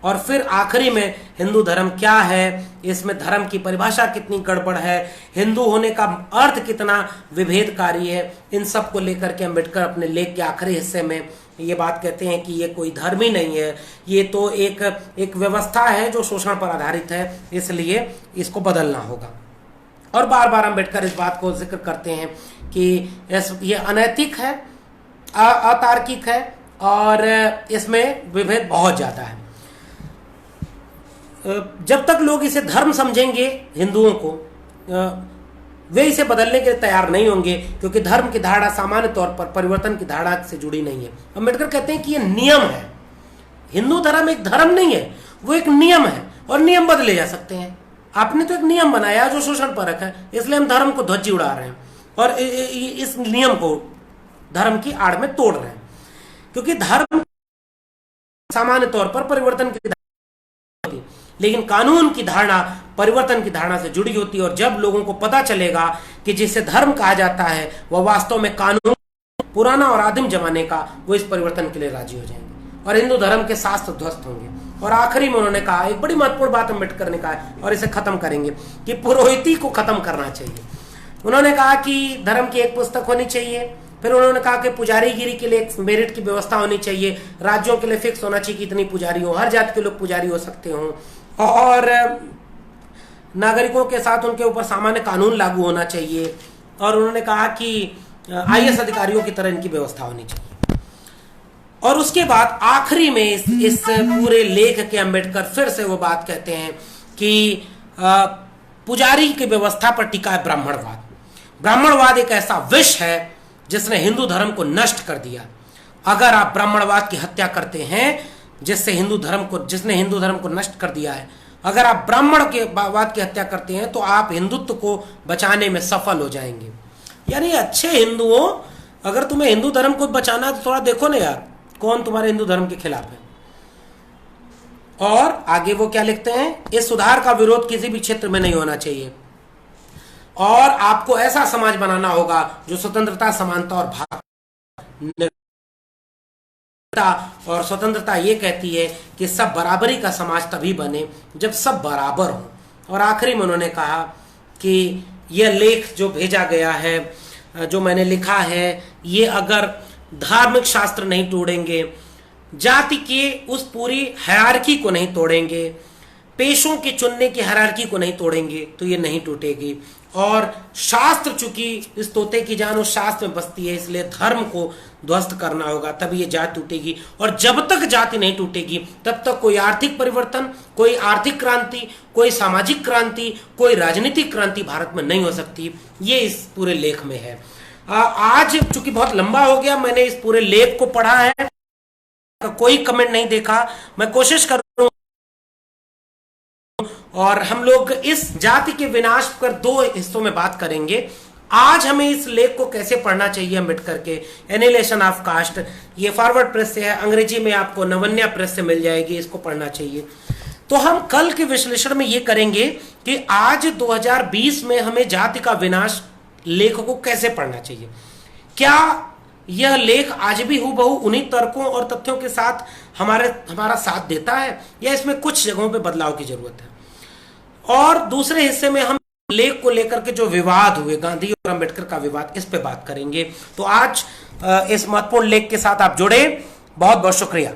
और फिर आखिरी में हिंदू धर्म क्या है, इसमें धर्म की परिभाषा कितनी गड़बड़ है, हिंदू होने का अर्थ कितना विभेदकारी है, इन सब को लेकर के अम्बेडकर अपने लेख के आखिरी हिस्से में ये बात कहते हैं कि ये कोई धर्म ही नहीं है, ये तो एक व्यवस्था है जो शोषण पर आधारित है, इसलिए इसको बदलना होगा। और बार बार अम्बेडकर इस बात को जिक्र करते हैं कि ये अनैतिक है, अतार्किक है और इसमें विभेद बहुत ज्यादा है। जब तक लोग इसे धर्म समझेंगे हिंदुओं को, वे इसे बदलने के लिए तैयार नहीं होंगे, क्योंकि धर्म की धारणा सामान्य तौर पर परिवर्तन की धारणा से जुड़ी नहीं है। अम्बेडकर कहते हैं कि यह नियम है। हिंदू धर्म एक धर्म नहीं है, वो एक नियम है, और नियम बदले जा सकते हैं। आपने तो एक नियम बनाया जो शोषण परक है, इसलिए हम धर्म को ध्वजी उड़ा रहे हैं और इस नियम को धर्म की आड़ में तोड़ रहे हैं, क्योंकि धर्म सामान्य तौर पर परिवर्तन की धारणा होती, लेकिन कानून की धारणा परिवर्तन की धारणा से जुड़ी होती है। और जब लोगों को पता चलेगा कि जिसे धर्म कहा जाता है वह वास्तव में कानून पुराना और आदिम जमाने का, वो इस परिवर्तन के लिए राजी हो जाएंगे और हिंदू धर्म के शास्त्र ध्वस्त होंगे। और आखिरी में उन्होंने कहा, एक बड़ी महत्वपूर्ण बात अम्बेडकर ने कहा और इसे खत्म करेंगे, कि पुरोहिती को खत्म करना चाहिए। उन्होंने कहा कि धर्म की एक पुस्तक होनी चाहिए, फिर उन्होंने कहा कि पुजारीगिरी के लिए एक मेरिट की व्यवस्था होनी चाहिए, राज्यों के लिए फिक्स होना चाहिए कि इतनी पुजारी हो, हर जाति के लोग पुजारी हो सकते हो, और नागरिकों के साथ उनके ऊपर सामान्य कानून लागू होना चाहिए, और उन्होंने कहा कि आईएएस अधिकारियों की तरह इनकी व्यवस्था होनी चाहिए। और उसके बाद आखिरी में इस पूरे लेख के अम्बेडकर फिर से वो बात कहते हैं कि पुजारी की व्यवस्था पर टिका है ब्राह्मणवाद। ब्राह्मणवाद एक ऐसा विष है जिसने हिंदू धर्म को नष्ट कर दिया। अगर आप ब्राह्मणवाद की हत्या करते हैं जिसने हिंदू धर्म को नष्ट कर दिया है, अगर आप ब्राह्मण के वाद की हत्या करते हैं तो आप हिंदुत्व को बचाने में सफल हो जाएंगे। यानी अच्छे हिंदुओं, अगर तुम्हें हिंदू धर्म को बचाना है तो थोड़ा देखो ना यार, कौन तुम्हारे हिंदू धर्म के खिलाफ है। और आगे वो क्या लिखते हैं, इस सुधार का विरोध किसी भी क्षेत्र में नहीं होना चाहिए, और आपको ऐसा समाज बनाना होगा जो स्वतंत्रता, समानता और और स्वतंत्रता ये कहती है कि सब बराबरी का समाज तभी बने जब सब बराबर हो। और आखिरी में उन्होंने कहा कि यह लेख जो भेजा गया है, जो मैंने लिखा है, ये अगर धार्मिक शास्त्र नहीं तोड़ेंगे, जाति के उस पूरी हायरार्की को नहीं तोड़ेंगे, पेशों के चुनने की हायरार्की को नहीं तोड़ेंगे, तो ये नहीं टूटेगी। और शास्त्र, चूंकि इस तोते की जान उस शास्त्र में बसती है, इसलिए धर्म को ध्वस्त करना होगा, तभी ये जाति टूटेगी। और जब तक जाति नहीं टूटेगी तब तक कोई आर्थिक परिवर्तन, कोई आर्थिक क्रांति, कोई सामाजिक क्रांति, कोई राजनीतिक क्रांति भारत में नहीं हो सकती। ये इस पूरे लेख में है। आज चूंकि बहुत लंबा हो गया, मैंने इस पूरे लेख को पढ़ा है, कोई कमेंट नहीं देखा, मैं कोशिश कर रहा हूं। और हम लोग इस जाति के विनाश पर 2 हिस्सों में बात करेंगे। आज हमें इस लेख को कैसे पढ़ना चाहिए, अम्बेडकर के एनिहिलेशन ऑफ कास्ट, ये फॉरवर्ड प्रेस से है, अंग्रेजी में आपको नवन्या प्रेस से मिल जाएगी, इसको पढ़ना चाहिए। तो हम कल के विश्लेषण में ये करेंगे कि आज 2020 में हमें जाति का विनाश लेख को कैसे पढ़ना चाहिए। क्या यह लेख आज भी हूबहू उन्हीं तर्कों और तथ्यों के साथ हमारा साथ देता है, या इसमें कुछ जगहों पे बदलाव की जरूरत है। और दूसरे हिस्से में हम लेख को लेकर के जो विवाद हुए, गांधी और अंबेडकर का विवाद, इस पे बात करेंगे। तो आज इस महत्वपूर्ण लेख के साथ आप जुड़े, बहुत बहुत शुक्रिया।